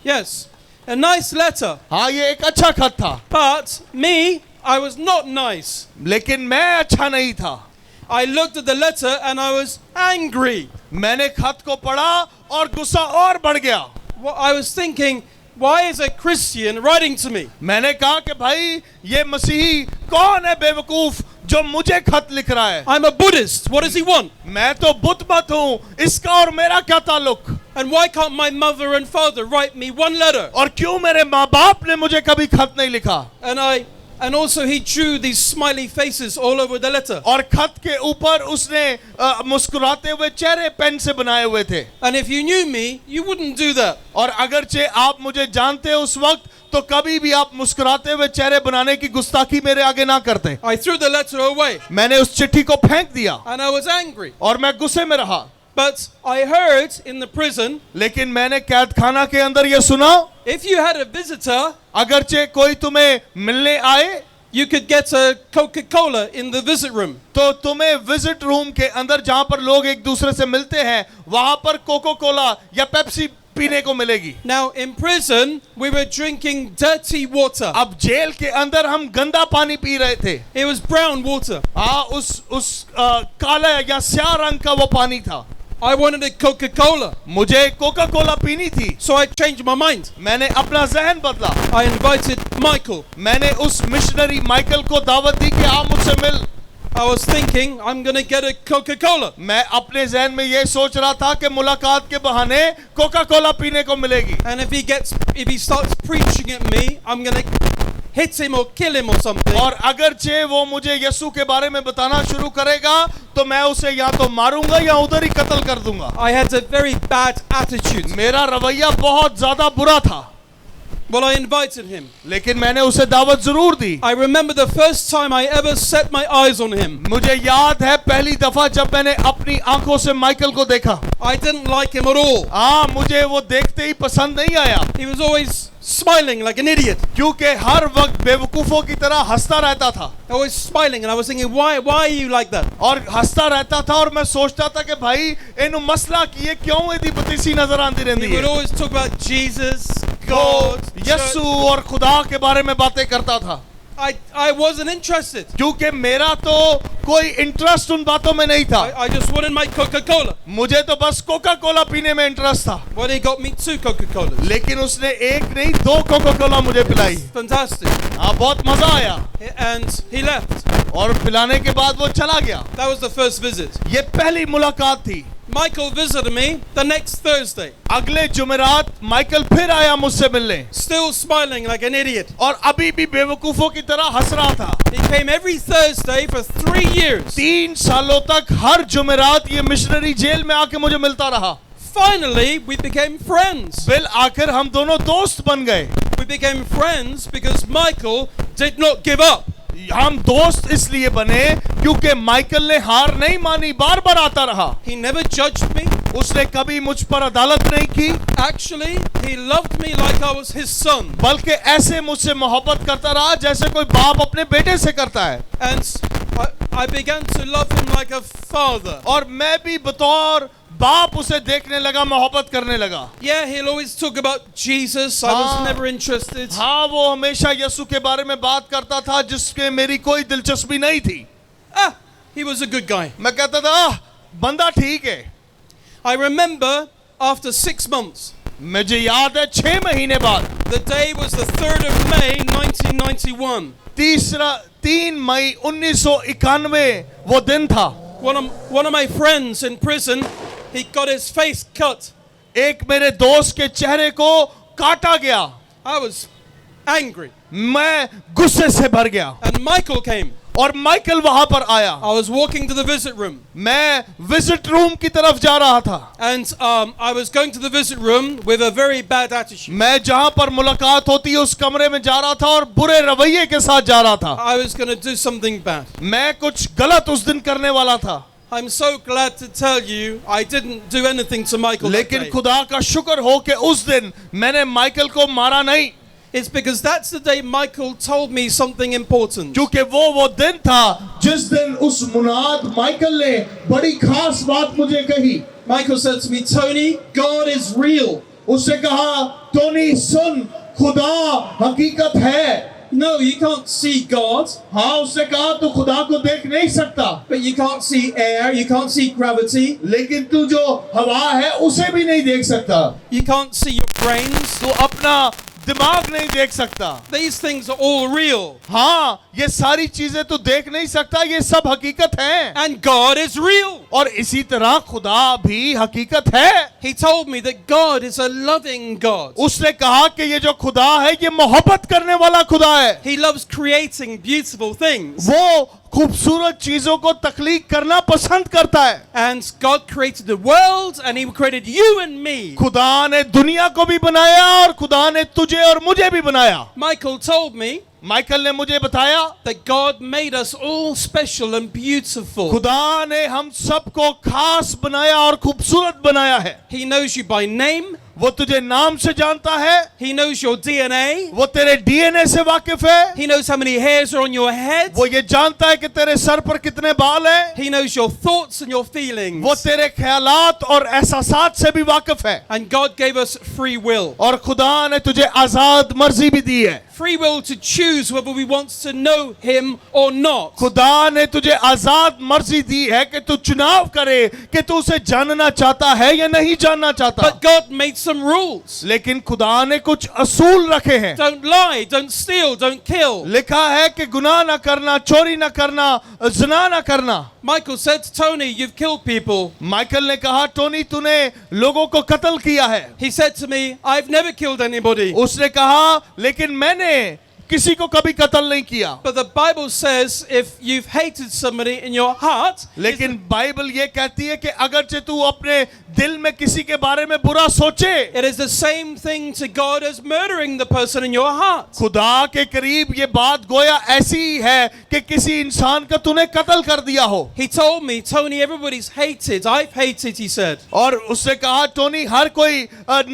Yes. A nice letter. हाँ, ये एक अच्छा खत था, But me, I was not nice. लेकिन मैं अच्छा नहीं था। I looked at the letter and I was angry. मैंने खत को पढ़ा और गुस्सा और बढ़ गया। Well, I was thinking, why is a Christian writing to me? मैंने कहा कि भाई, ये मसीही कौन है बेवकूफ जो मुझे खत लिख रहा है? I'm a Buddhist. What does he want? मैं तो बुद्ध मत हूँ, इसका और मेरा क्या ताल्लुक? And why can't my mother and father write me one letter? और क्यों मेरे माँ बाप ने मुझे कभी खत नहीं लिखा? And also he drew these smiley faces all over the letter. और खत के ऊपर उसने मुस्कुराते हुए चेहरे पेन से बनाए हुए थे। And if you knew me, you wouldn't do that. और अगरचे आप मुझे जानते उस वक्त, तो कभी भी आप मुस्कुराते हुए चेहरे बनाने की गुस्ताखी मेरे आगे ना करते। I threw the letter away मैंने उस चिट्ठी को फेंक दिया and I was angry. और मैं गुस्से में रहा। But I heard in the prison, लेकिन मैंने कैद खाना के अंदर ये सुना, if you had a visitor, अगरचे कोई तुम्हें मिलने आए, you could get a Coca-Cola in the visit room. तो तुम्हें विजिट रूम के अंदर जहां पर लोग एक दूसरे से मिलते हैं, वहां पर कोको कोला या पेप्सी पीने को मिलेगी। Now in prison, we were drinking dirty water. अब जेल के अंदर हम गंदा पानी पी रहे थे। It was brown water. हाँ, उस काला या स्याह रंग का वो पानी था। I wanted a Coca-Cola. मुझे कोका कोला पीनी थी। So I changed my mind. मैंने अपना जहन बदला। I invited Michael. मैंने उस मिशनरी माइकल को दावत दी कि आप मुझसे मिल। I was thinking, I'm going to get a Coca-Cola. मैं अपने जहन में ये सोच रहा था कि मुलाकात के बहाने कोका कोला पीने को मिलेगी। And if he starts preaching at me, I'm going to hit him or kill him or something. और अगरचे वो मुझे यीशु के बारे में बताना शुरू करेगा, तो मैं उसे या तो मारूंगा या उधर ही कत्ल कर दूंगा। I had a very bad attitude. मेरा रवैया बहुत ज्यादा बुरा था। Well, I invited him. लेकिन मैंने उसे दावत जरूर दी। I remember the first time I ever set my eyes on him. मुझे याद है पहली दफा जब मैंने अपनी आंखों से माइकल को देखा। I didn't like him at all. हाँ, मुझे वो देखते ही पसंद नहीं आया, He was always smiling like an idiot. क्योंकि हर वक्त बेवकूफों की तरह हंसता रहता था। Always smiling, and I was thinking, why are you like that? और हंसता रहता था और मैं सोचता था कि भाई इन्हें मसला की है, क्यों इतनी बतीसी नजर आती रहती He would है। always talk about Jesus, God, Yeshu church. और खुदा के बारे में बातें करता था। I wasn't interested. क्योंकि मेरा तो कोई इंटरेस्ट उन बातों में नहीं था। I just wanted my Coca-Cola. मुझे तो बस कोका कोला पीने में इंटरेस्ट था। Well, he got me 2 Coca-Colas. लेकिन उसने एक नहीं 2 कोका कोला मुझे पिलाई। Fantastic. हाँ, बहुत मजा आया। And he left. और पिलाने के बाद वो चला गया। That was the first visit. ये पहली मुलाकात थी। Michael visited me the next Thursday. अगले जुमेरात माइकल फिर आया मुझसे मिलने, Still smiling like an idiot. और अभी भी बेवकूफों की तरह हंस रहा था। He came every Thursday for 3 years. 3 सालों तक हर जुमेरात ये मिशनरी जेल में आके मुझे मिलता रहा। Finally, we became friends. फिर आखिर हम दोनों दोस्त बन गए। We became friends because Michael did not give up. हम दोस्त इसलिए बने क्योंकि माइकल ने हार नहीं मानी, बार बार आता रहा। He never judged me. उसने कभी मुझ पर अदालत नहीं की, Actually, he loved me like I was his son. बल्कि ऐसे मुझसे मोहब्बत करता रहा जैसे कोई बाप अपने बेटे से करता है। And I began to love him like a father. और मैं भी बतौर बाप उसे देखने लगा, मोहब्बत करने लगा। Yeah, he'll always talk about Jesus. I was never interested. हाँ, वो हमेशा यीशु के बारे में बात करता था जिसके मेरी कोई दिलचस्पी नहीं थी। He was a good guy. मैं कहता था बंदा ठीक है। I remember after 6 months, मुझे याद है 6 महीने बाद The day was the 3rd of May 1991. 3 मई 1991 वो दिन था। One of my friends in prison, he got his face cut. एक मेरे दोस्त के चेहरे को काटा गया। I was angry. मैं गुस्से से भर गया And Michael came. और माइकल वहां पर आया। I was walking to the visit room. मैं विजिट रूम की तरफ जा रहा था। And I was going to the visit room with a very bad attitude. मैं जहां पर मुलाकात होती है उस कमरे में जा रहा था और बुरे रवैये के साथ जा रहा था। I was going to do something bad. मैं कुछ गलत उस दिन करने वाला था। I'm so glad to tell you I didn't do anything to Michael that लेकिन day. खुदा का शुक्र हो कि उस दिन मैंने माइकल को मारा नहीं। It's because that's the day Michael told me something important. क्योंकि वो दिन था जिस दिन उस मुनाद माइकल ने बड़ी खास बात मुझे कही। Michael said to me, Tony, God is real. उससे कहा, टोनी सुन, खुदा हकीकत है। No, you can't see God, हाँ, उससे कहा तू खुदा को देख नहीं सकता, but you can't see air, you can't see gravity, लेकिन तू जो हवा है उसे भी नहीं देख सकता, you can't see your brains. तू अपना दिमाग नहीं देख सकता। These things are all real. हाँ, ये सारी चीजें तू देख नहीं सकता, ये सब हकीकत है। And God is real. और इसी तरह खुदा भी हकीकत है। He told me that God is a loving God. उसने कहा कि ये जो खुदा है ये मोहब्बत करने वाला खुदा है। He loves creating beautiful things. वो खूबसूरत चीजों को तख्लीक करना पसंद करता है। And God created the world and He created you and me. खुदा ने दुनिया को भी बनाया और खुदा ने तुझे और मुझे भी बनाया। Michael told me माइकल ने मुझे बताया that God made us all special and beautiful. खुदा ने हम सबको खास बनाया और खूबसूरत बनाया है। He knows you by name. वो तुझे नाम से जानता है। He knows your DNA. वो तेरे डीएनए से वाकिफ है। He knows how many hairs are on your head. वो ये जानता है कि तेरे सर पर कितने बाल हैं। He knows your thoughts and your feelings. वो तेरे ख्यालात और एहसासात से भी वाकिफ है। And God gave us free will. और खुदा ने तुझे आजाद मर्जी भी दी है। Free will to choose whether we want to know Him or not. खुदा ने तुझे आजाद मर्जी दी है कि तू चुनाव करे कि तू उसे जानना चाहता है या नहीं जानना चाहता। But God made some rules. लेकिन खुदा ने कुछ असूल रखे हैं। Don't lie, don't steal, don't kill. लिखा है कि गुनाह ना करना, चोरी ना करना, ज़िना ना करना। Michael said, Tony, you've killed people. Michael ने कहा, टोनी तूने लोगों को कत्ल किया है। He said to me, I've never killed anybody. उसने कहा, लेकिन मैंने किसी को कभी कत्ल नहीं किया। But the Bible says if you've hated somebody in your heart, लेकिन बाइबल ये कहती है कि अगरचे तू अपने दिल में किसी के बारे में बुरा सोचे, it is the same thing to God as murdering the person in your heart. खुदा के करीब ये बात गोया ऐसी ही है कि किसी इंसान का तूने कत्ल कर दिया हो। He told me, Tony, everybody's hated. I've hated, he said. और उससे कहा, टोनी हर कोई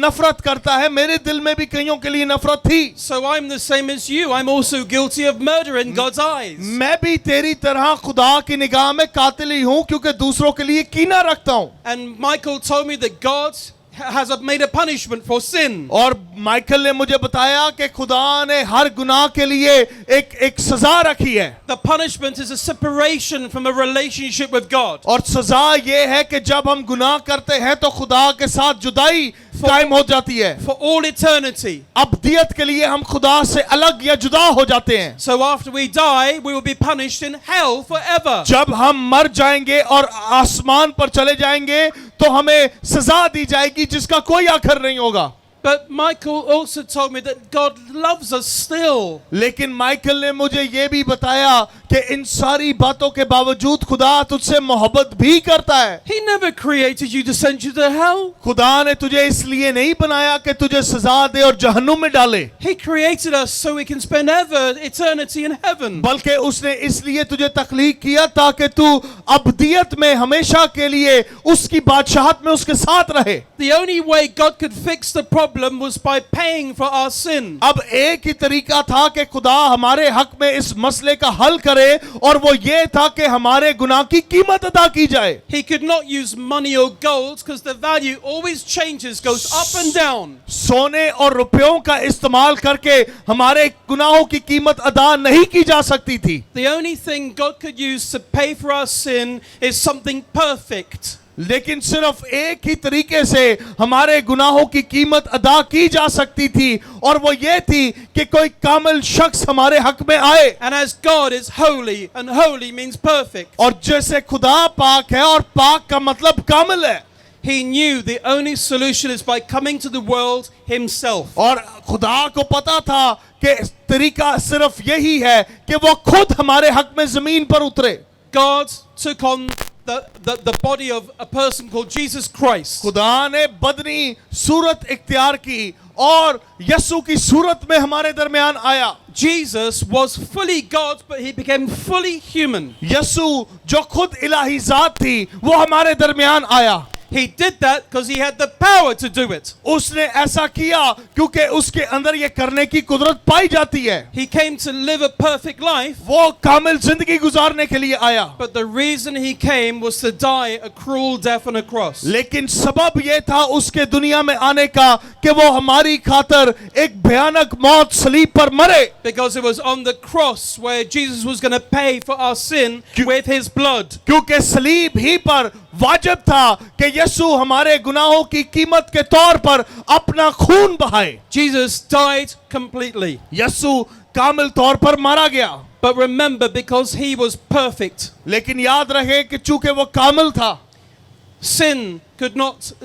नफरत करता है, मेरे दिल में भी कईयों के लिए नफरत थी। So I'm the same as you. I'm also guilty of murder in God's eyes. मैं भी तेरी तरह खुदा की निगाह में कातिल ही हूँ क्योंकि दूसरों के लिए कीना रखता हूँ। And Michael told me that God has made a punishment for sin. और माइकल ने मुझे बताया कि खुदा ने हर गुनाह के लिए एक सजा रखी है। The punishment is a separation from a relationship with God. और सजा ये है कि जब हम गुनाह करते हैं तो खुदा के साथ जुदाई कायम हो जाती है। For all eternity. अब्दियत के लिए हम खुदा से अलग या जुदा हो जाते हैं। So after we die, we will be punished in hell forever. जब हम मर जाएंगे और आसमान पर चले जाएंगे तो हमें सजा दी जाएगी जिसका कोई आखिर नहीं होगा। But Michael also told me that God loves us still. लेकिन माइकल ने मुझे ये भी बताया कि इन सारी बातों के बावजूद खुदा तुझसे मोहब्बत भी करता है। He never created you to send you to hell. खुदा ने तुझे इसलिए नहीं बनाया कि तुझे सजा दे और जहन्नुम में डाले, He created us so we can spend eternity in heaven. बल्कि उसने इसलिए तुझे तख्लीक किया ताकि तू अब्दियत में हमेशा के लिए उसकी बादशाहत में उसके साथ रहे। The only way God could fix the problem was by paying for our sin. अब एक ही तरीका था कि खुदा हमारे हक में इस मसले का हल करे और वो ये था कि हमारे गुनाह की कीमत अदा की जाए। He could not use money or gold because the value always changes, goes up and down. सोने और रुपयों का इस्तेमाल करके हमारे गुनाहों की कीमत अदा नहीं की जा सकती थी। The only thing God could use to pay for our sin is something perfect. लेकिन सिर्फ एक ही तरीके से हमारे गुनाहों की कीमत अदा की जा सकती थी, और वो ये थी कि कोई कामिल शख्स हमारे हक में आए। And as God is holy, and holy means perfect, और जैसे खुदा पाक है और पाक का मतलब कामिल है, he knew the only solution is by coming to the world himself. और खुदा को पता था कि तरीका सिर्फ यही है कि वो खुद हमारे हक में जमीन पर उतरे। God took on the body of a person called Jesus Christ. खुदा ने बदनी सूरत इख्तियार की और यीशु की सूरत में हमारे दरमियान आया। Jesus was fully God, but he became fully human. यीशु जो खुद इलाही जात थी वो हमारे दरमियान आया। He did that because he had the power to do it. उसने ऐसा किया क्योंकि उसके अंदर ये करने की कुदरत पाई जाती है। He came to live a perfect life, वो कामिल जिंदगी गुजारने के लिए आया, but the reason he came was to die a cruel death on a cross. लेकिन सबब ये था उसके दुनिया में आने का कि वो हमारी खातर एक भयानक मौत सलीब पर मरे। Because it was on the cross where Jesus was going to pay for our sin with his blood. क्योंकि सलीब ही पर वाजिब था कि यीशु हमारे गुनाहों की कीमत के तौर पर अपना खून बहाए। Jesus died completely. यीशु कामिल तौर पर मारा गया, But remember, because he was perfect, लेकिन याद रहे कि चूंकि वो कामिल था,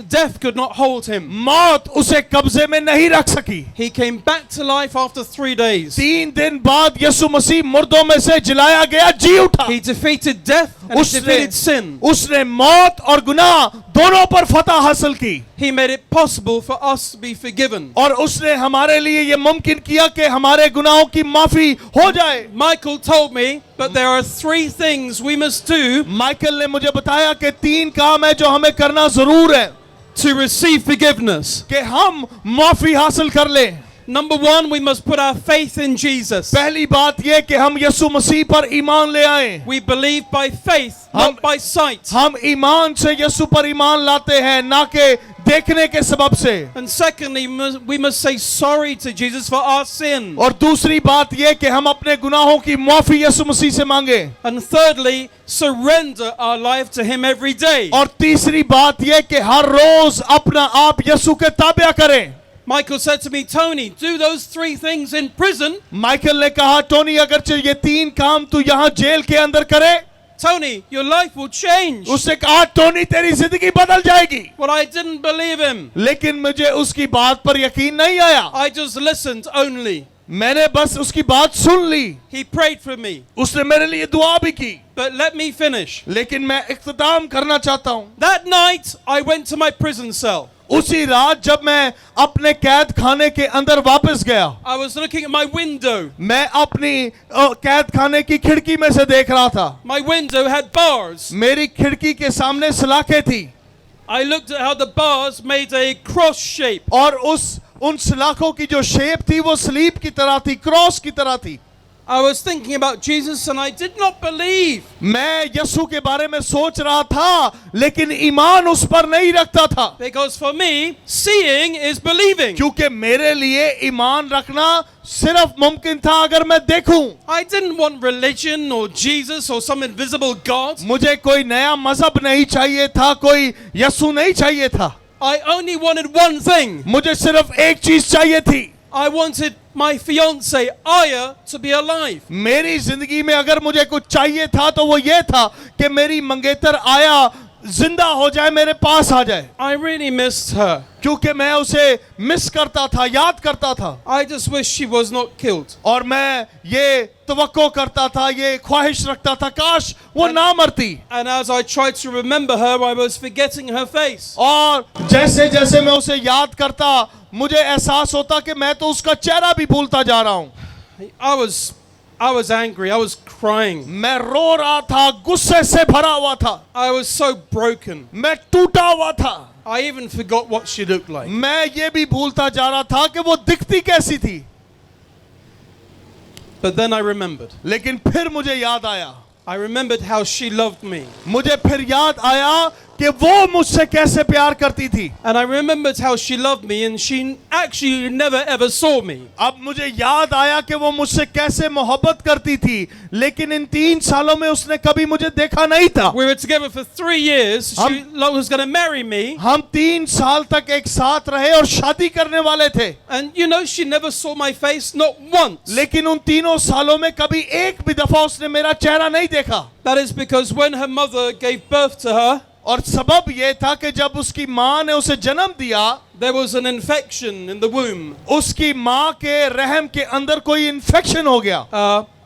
death could not hold him. मौत उसे कब्जे में नहीं रख सकी। He came back to life after 3 days. 3 दिन बाद यीशु मसीह मुर्दों में से जिलाया गया, जी उठा। He defeated death and he defeated sin. उसने मौत और गुनाह दोनों पर फतह हासिल की, He made it possible for us to be forgiven. और उसने हमारे लिए ये मुमकिन किया कि हमारे गुनाहों की माफी हो जाए। Michael told me, but there are 3 things we must do Michael ने मुझे बताया कि 3 काम है जो हमें करना जरूर है to receive forgiveness. कि हम माफी हासिल कर लें। Number 1, we must put our faith in Jesus. पहली बात यह कि हम यीशु मसीह पर ईमान ले आएं। We believe by faith, not by sight. हम ईमान से यीशु पर ईमान लाते हैं, ना कि देखने के सबब से। And secondly, we must say sorry to Jesus for our sin. और दूसरी बात यह कि हम अपने गुनाहों की माफी यीशु मसीह से मांगे। And thirdly, surrender our life to him every day. और तीसरी बात यह कि हर रोज अपना आप यीशु के ताबिया करें। Michael said to me, Tony, do those 3 things in prison. Michael ने कहा, टोनी अगर ये 3 काम तू यहाँ जेल के अंदर करे, Tony, your life will change. उससे कहा, टोनी तेरी जिंदगी बदल जाएगी। But I didn't believe him. लेकिन मुझे उसकी बात पर यकीन नहीं आया। I just listened only. मैंने बस उसकी बात सुन ली। He prayed for me. उसने मेरे लिए दुआ भी की। But let me finish. लेकिन मैं इख्तिताम करना चाहता हूँ। That night, I went to my prison cell. उसी रात जब मैं अपने कैद खाने के अंदर वापस गया, I was looking at my window. मैं अपनी कैद खाने की खिड़की में से देख रहा था। My window had bars. मेरी खिड़की के सामने सलाखें थी, I looked at how the bars made a cross shape. और उन सलाखों की जो शेप थी वो सलीब की तरह थी, क्रॉस की तरह थी। I was thinking about Jesus and I did not believe. मैं यीशु के बारे में सोच रहा था, लेकिन ईमान उस पर नहीं रखता था। Because for me, seeing is believing. क्योंकि मेरे लिए ईमान रखना सिर्फ मुमकिन था अगर मैं देखूं। I didn't want religion or Jesus or some invisible God. मुझे कोई नया मजहब नहीं चाहिए था, कोई यीशु नहीं चाहिए था। I only wanted one thing. मुझे सिर्फ एक चीज चाहिए थी। I wanted my fiance Aya to be alive. मेरी जिंदगी में अगर मुझे कुछ चाहिए था तो वो ये था कि मेरी मंगेतर आया जिंदा हो जाए, मेरे पास आ जाए। I really missed her. क्योंकि मैं उसे मिस करता था, याद करता था। I just wish she was not killed. और मैं ये तवक्को करता था, ये ख्वाहिश रखता था, काश वो ना मरती। And as I tried to remember her, I was forgetting her face. और जैसे जैसे मैं उसे याद करता, मुझे एहसास होता कि मैं तो उसका चेहरा भी भूलता जा रहा हूँ। I was angry. I was crying. मैं रो रहा था, गुस्से से भरा हुआ था। I was so broken. मैं टूटा हुआ था। I even forgot what she looked like. मैं ये भी भूलता जा रहा था कि वो दिखती कैसी थी। But then I remembered. लेकिन फिर मुझे याद आया, I remembered how she loved me. मुझे फिर याद आया कि वो मुझसे कैसे प्यार करती थी। And I remembered how she loved me, and she actually never ever saw me. अब मुझे याद आया कि वो मुझसे कैसे मोहब्बत करती थी, लेकिन इन 3 सालों में उसने कभी मुझे देखा नहीं था। We were together for 3 years. She was going to marry me. हम 3 साल तक एक साथ रहे और शादी करने वाले थे, And you know, she never saw my face, not once. लेकिन उन 3 सालों में कभी एक भी दफा उसने मेरा चेहरा नहीं देखा। That is because when her mother gave birth to her, और सबब यह था कि जब उसकी माँ ने उसे जन्म दिया, there was an infection in the womb. उसकी माँ के रहम के अंदर कोई इन्फेक्शन हो गया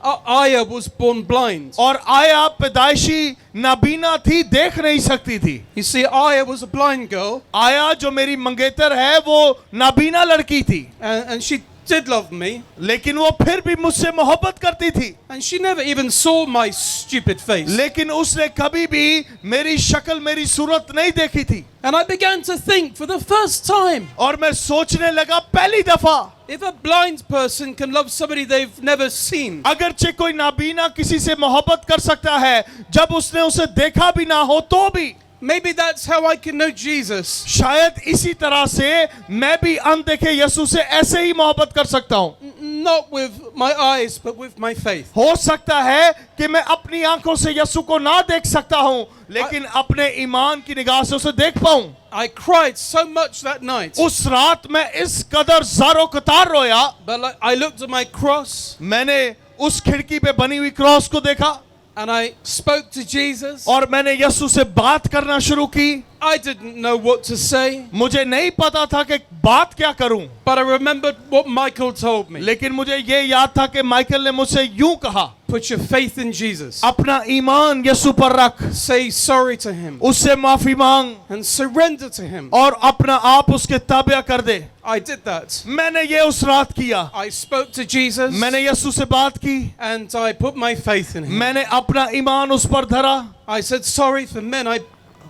Aya was born blind. और आया पैदाइशी नाबीना थी, देख नहीं सकती थी। You see, Aya was a blind girl, आया जो मेरी मंगेतर है वो नाबीना लड़की थी, and she did love me. लेकिन वो फिर भी मुझसे मोहब्बत करती थी, And she never even saw my stupid face. लेकिन उसने कभी भी मेरी शक्ल मेरी सूरत नहीं देखी थी। And I began to think for the first time, और मैं सोचने लगा पहली दफा, if a blind person can love somebody they've never seen, अगरचे कोई नाबीना किसी से मोहब्बत कर सकता है जब उसने उसे देखा भी ना हो तो भी, maybe that's how I can know Jesus. शायद इसी तरह से मैं भी अनदेखे यीशु से ऐसे ही मोहब्बत कर सकता हूँ। Not with my eyes, but with my faith. हो सकता है कि मैं अपनी आंखों से यीशु को ना देख सकता हूँ, लेकिन अपने ईमान की निगाह से उसे देख पाऊं। I cried so much that night. उस रात मैं इस कदर ज़ारो कतार रोया, But I looked at my cross मैंने उस खिड़की पे बनी हुई क्रॉस को देखा and I spoke to Jesus. और मैंने यीशु से बात करना शुरू की। I didn't know what to say, मुझे नहीं पता था कि बात क्या करूं, but I remembered what Michael told me. लेकिन मुझे ये याद था कि माइकल ने मुझसे यूं कहा, Put your faith in Jesus. अपना ईमान यीशु पर रख, Say sorry to him उससे माफी मांग and surrender to him. और अपना आप उसके ताबिया कर दे। I did that. मैंने ये उस रात किया, I spoke to Jesus मैंने यीशु से बात की, and I put my faith in him. मैंने अपना ईमान उस पर धरा। I said sorry for men I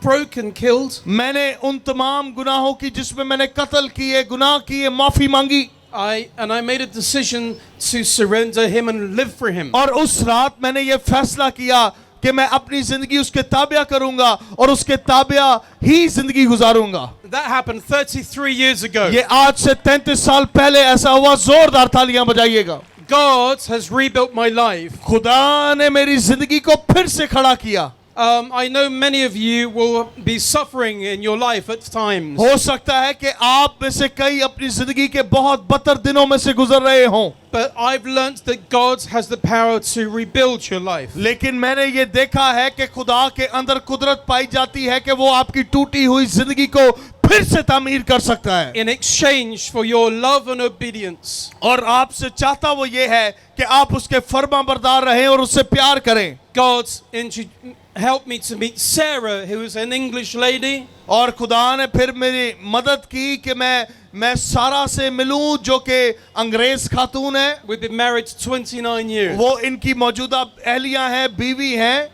broke and killed. मैंने उन तमाम गुनाहों की जिसमें मैंने कत्ल किए, गुनाह किए, माफी मांगी। I made a decision to surrender him and live for him. और उस रात मैंने ये फैसला किया कि मैं अपनी जिंदगी उसके ताबिया करूंगा और उसके ताबिया ही जिंदगी गुजारूंगा। That happened 33 years ago. ये आज से 33 साल पहले ऐसा हुआ। जोरदार तालियां बजाइएगा। God has rebuilt my life. खुदा ने मेरी जिंदगी को फिर से खड़ा किया। I know many of you will be suffering in your life at times. हो सकता है कि आप में से कई अपनी जिंदगी के बहुत बदतर दिनों में से गुजर रहे हों, But I've learned that God has the power to rebuild your life. लेकिन मैंने ये देखा है कि खुदा के अंदर कुदरत पाई जाती है कि वो आपकी टूटी हुई जिंदगी को फिर से तामीर कर सकता है। In exchange for your love and obedience. और आपसे चाहता वो ये है कि आप उसके फर्माबरदार रहें और उससे प्यार करें। God helped me to meet Sarah, who is an English lady. और खुदा ने फिर मेरी मदद की कि मैं सारा से मिलूं जो कि अंग्रेज खातून है। We've been married 29 years. वो इनकी मौजूदा अहलिया हैं, बीवी हैं।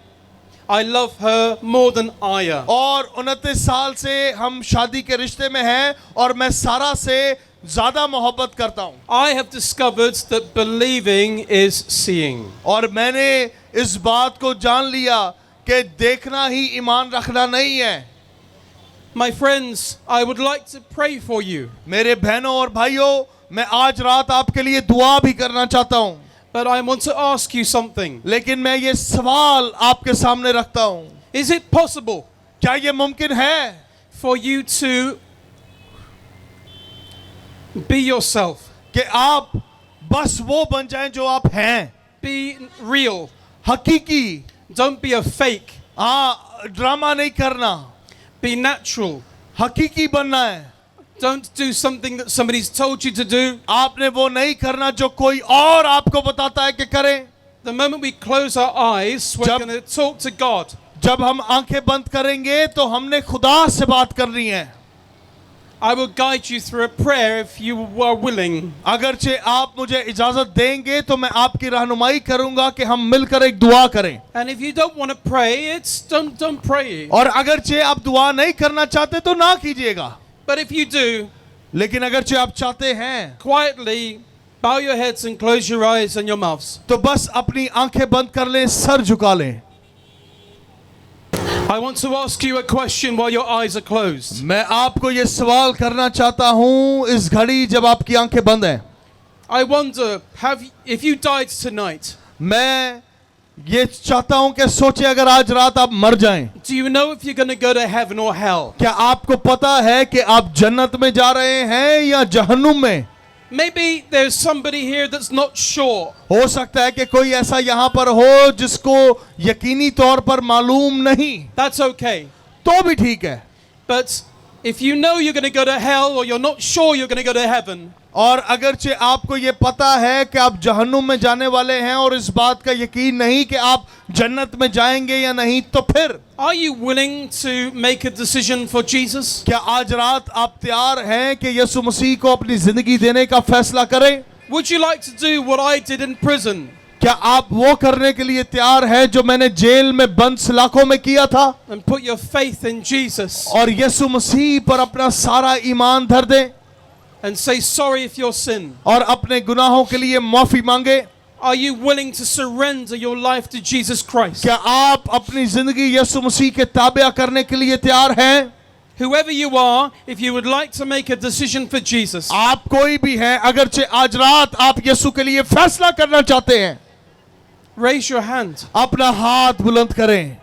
I love her more than Aya. और 29 साल से हम शादी के रिश्ते में हैं और मैं सारा से ज्यादा मोहब्बत करता हूँ। I have discovered that believing is seeing. और मैंने इस बात को जान लिया कि देखना ही ईमान रखना नहीं है। My friends, I would like to pray for you. मेरे बहनों और भाइयों, मैं आज रात आपके लिए दुआ भी करना चाहता हूँ। But I want to ask you something. लेकिन मैं ये सवाल आपके सामने रखता हूँ। Is it possible क्या ये मुमकिन है for you to be yourself? कि आप बस वो बन जाएं जो आप हैं, Be real. हकीकी। Don't be a fake. हाँ, ड्रामा नहीं करना, Be natural. हकीकी बनना है। Don't do something that somebody's told you to do. आपने वो नहीं करना जो कोई और आपको बताता है कि करें। The moment we close our eyes, we're Jab- going to talk to God. जब हम आंखें बंद करेंगे तो हमने खुदा से बात करनी है। I will guide you through a prayer if you are willing. अगरचे आप मुझे इजाजत देंगे तो मैं आपकी रहनुमाई करूंगा कि हम मिलकर एक दुआ करें। And if you don't want to pray, don't pray. और अगरचे आप दुआ नहीं करना चाहते तो ना कीजिएगा, But if you do, लेकिन अगरचे आप चाहते हैं quietly bow your heads and close your eyes and your mouths. तो बस अपनी आंखें बंद कर लें, सर झुका लें। I want to ask you a question while your eyes are closed. मैं आपको ये सवाल करना चाहता हूं इस घड़ी जब आपकी आंखें बंद हैं। I wonder, if you died tonight, मैं ये चाहता हूं कि सोचे अगर आज रात आप मर जाएं, do you know if you're going to go to heaven or hell? क्या आपको पता है कि आप जन्नत में जा रहे हैं या जहन्नुम में? Maybe there's somebody here that's not sure. हो सकता है कि कोई ऐसा यहाँ पर हो जिसको यकीनी तौर पर मालूम नहीं, That's okay. तो भी ठीक है। But if you know you're going to go to hell or you're not sure you're going to go to heaven, और अगरचे आपको ये पता है कि आप जहन्नुम में जाने वाले हैं और इस बात का यकीन नहीं कि आप जन्नत में जाएंगे या नहीं, तो फिर are you willing to make a decision for Jesus? क्या आज रात आप तैयार हैं कि यीशु मसीह को अपनी जिंदगी देने का फैसला करें? Would you like to do what I did in prison? क्या आप वो करने के लिए तैयार हैं जो मैंने जेल में बंद सलाखों में किया था, And put your faith in Jesus और यीशु मसीह पर अपना सारा ईमान धर दें and say sorry if you're sin? और अपने गुनाहों के लिए माफी मांगे? Are you willing to surrender your life to Jesus Christ? क्या आप अपनी जिंदगी यीशु मसीह के ताबे करने के लिए तैयार हैं? Whoever you are, if you would like to make a decision for Jesus, आप कोई भी हैं, अगरचे आज रात आप यीशु के लिए फैसला करना चाहते हैं, raise your hand. अपना हाथ बुलंद करें।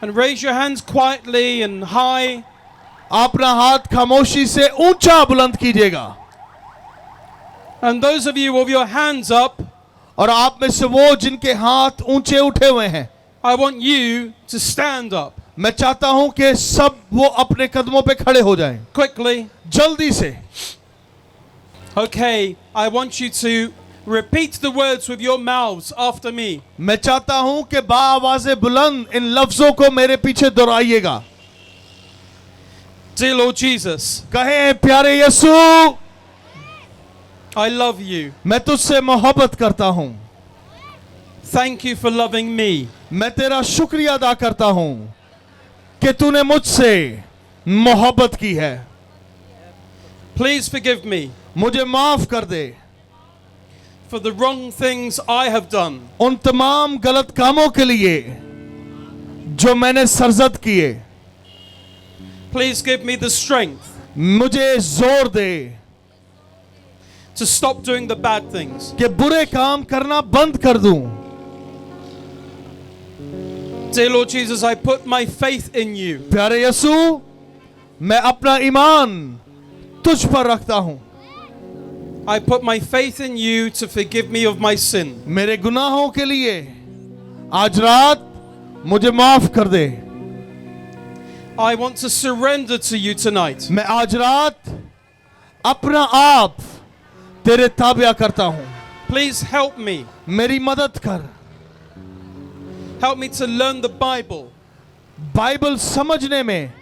And raise your hands quietly and high. अपना हाथ खामोशी से ऊंचा बुलंद कीजिएगा। And those of you with your hands up, और आप में से वो जिनके हाथ ऊंचे उठे हुए हैं, I want you to stand up मैं चाहता हूं कि सब वो अपने कदमों पे खड़े हो जाएं, quickly. जल्दी से। Okay, I want you to repeat the words with your mouths after me. मैं चाहता हूं कि बाआवाज़े बुलंद इन लफ्जों को मेरे पीछे दोहराइएगा। Dear Lord Jesus, कहें, प्यारे यीशु, I love you. मैं तुझसे मोहब्बत करता हूं। Thank you for loving me. मैं तेरा शुक्रिया अदा करता हूं कि तूने मुझसे मोहब्बत की है। Please forgive me मुझे माफ कर दे for the wrong things I have done. उन तमाम गलत कामों के लिए जो मैंने सरजद किए। Please give me the strength मुझे जोर दे to stop doing the bad things. कि बुरे काम करना बंद कर दूं। Dear Lord Jesus, I put my faith in you. प्यारे यीशु, मैं अपना ईमान तुझ पर रखता हूं। I put my faith in you to forgive me of my sin. मेरे गुनाहों के लिए आज रात मुझे माफ कर दे। I want to surrender to you tonight. मैं आज रात अपना आप तेरे ताबिया करता हूं। Please help me. मेरी मदद कर। Help me to learn the Bible. Bible समझने में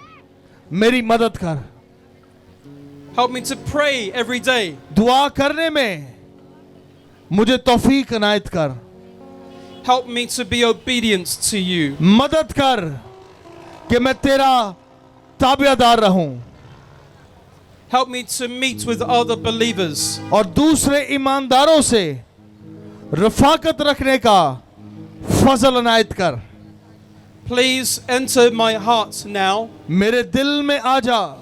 मेरी मदद कर। Help me to pray every day. दुआ करने में मुझे तौफीक इनायत कर। Help me to be obedient to you. मदद कर कि मैं तेरा ताबियादार रहूं Help me to meet with other believers. और दूसरे ईमानदारों से रफाकत रखने का फजल इनायत कर। Please enter my heart now. मेरे दिल में आ जा।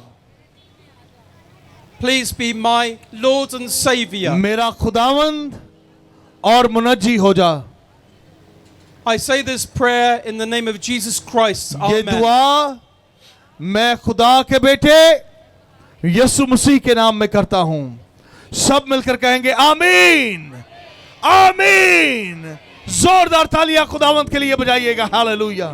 Please be my Lord and Savior. मेरा खुदावंद और मुनज्जी हो जा। I say this prayer in the name of Jesus Christ. ये Amen. दुआ मैं खुदा के बेटे यीशु मसीह के नाम में करता हूं। सब मिलकर कहेंगे आमीन, आमीन। जोरदार तालियां खुदावंद के लिए बजाइएगा। हालेलुया।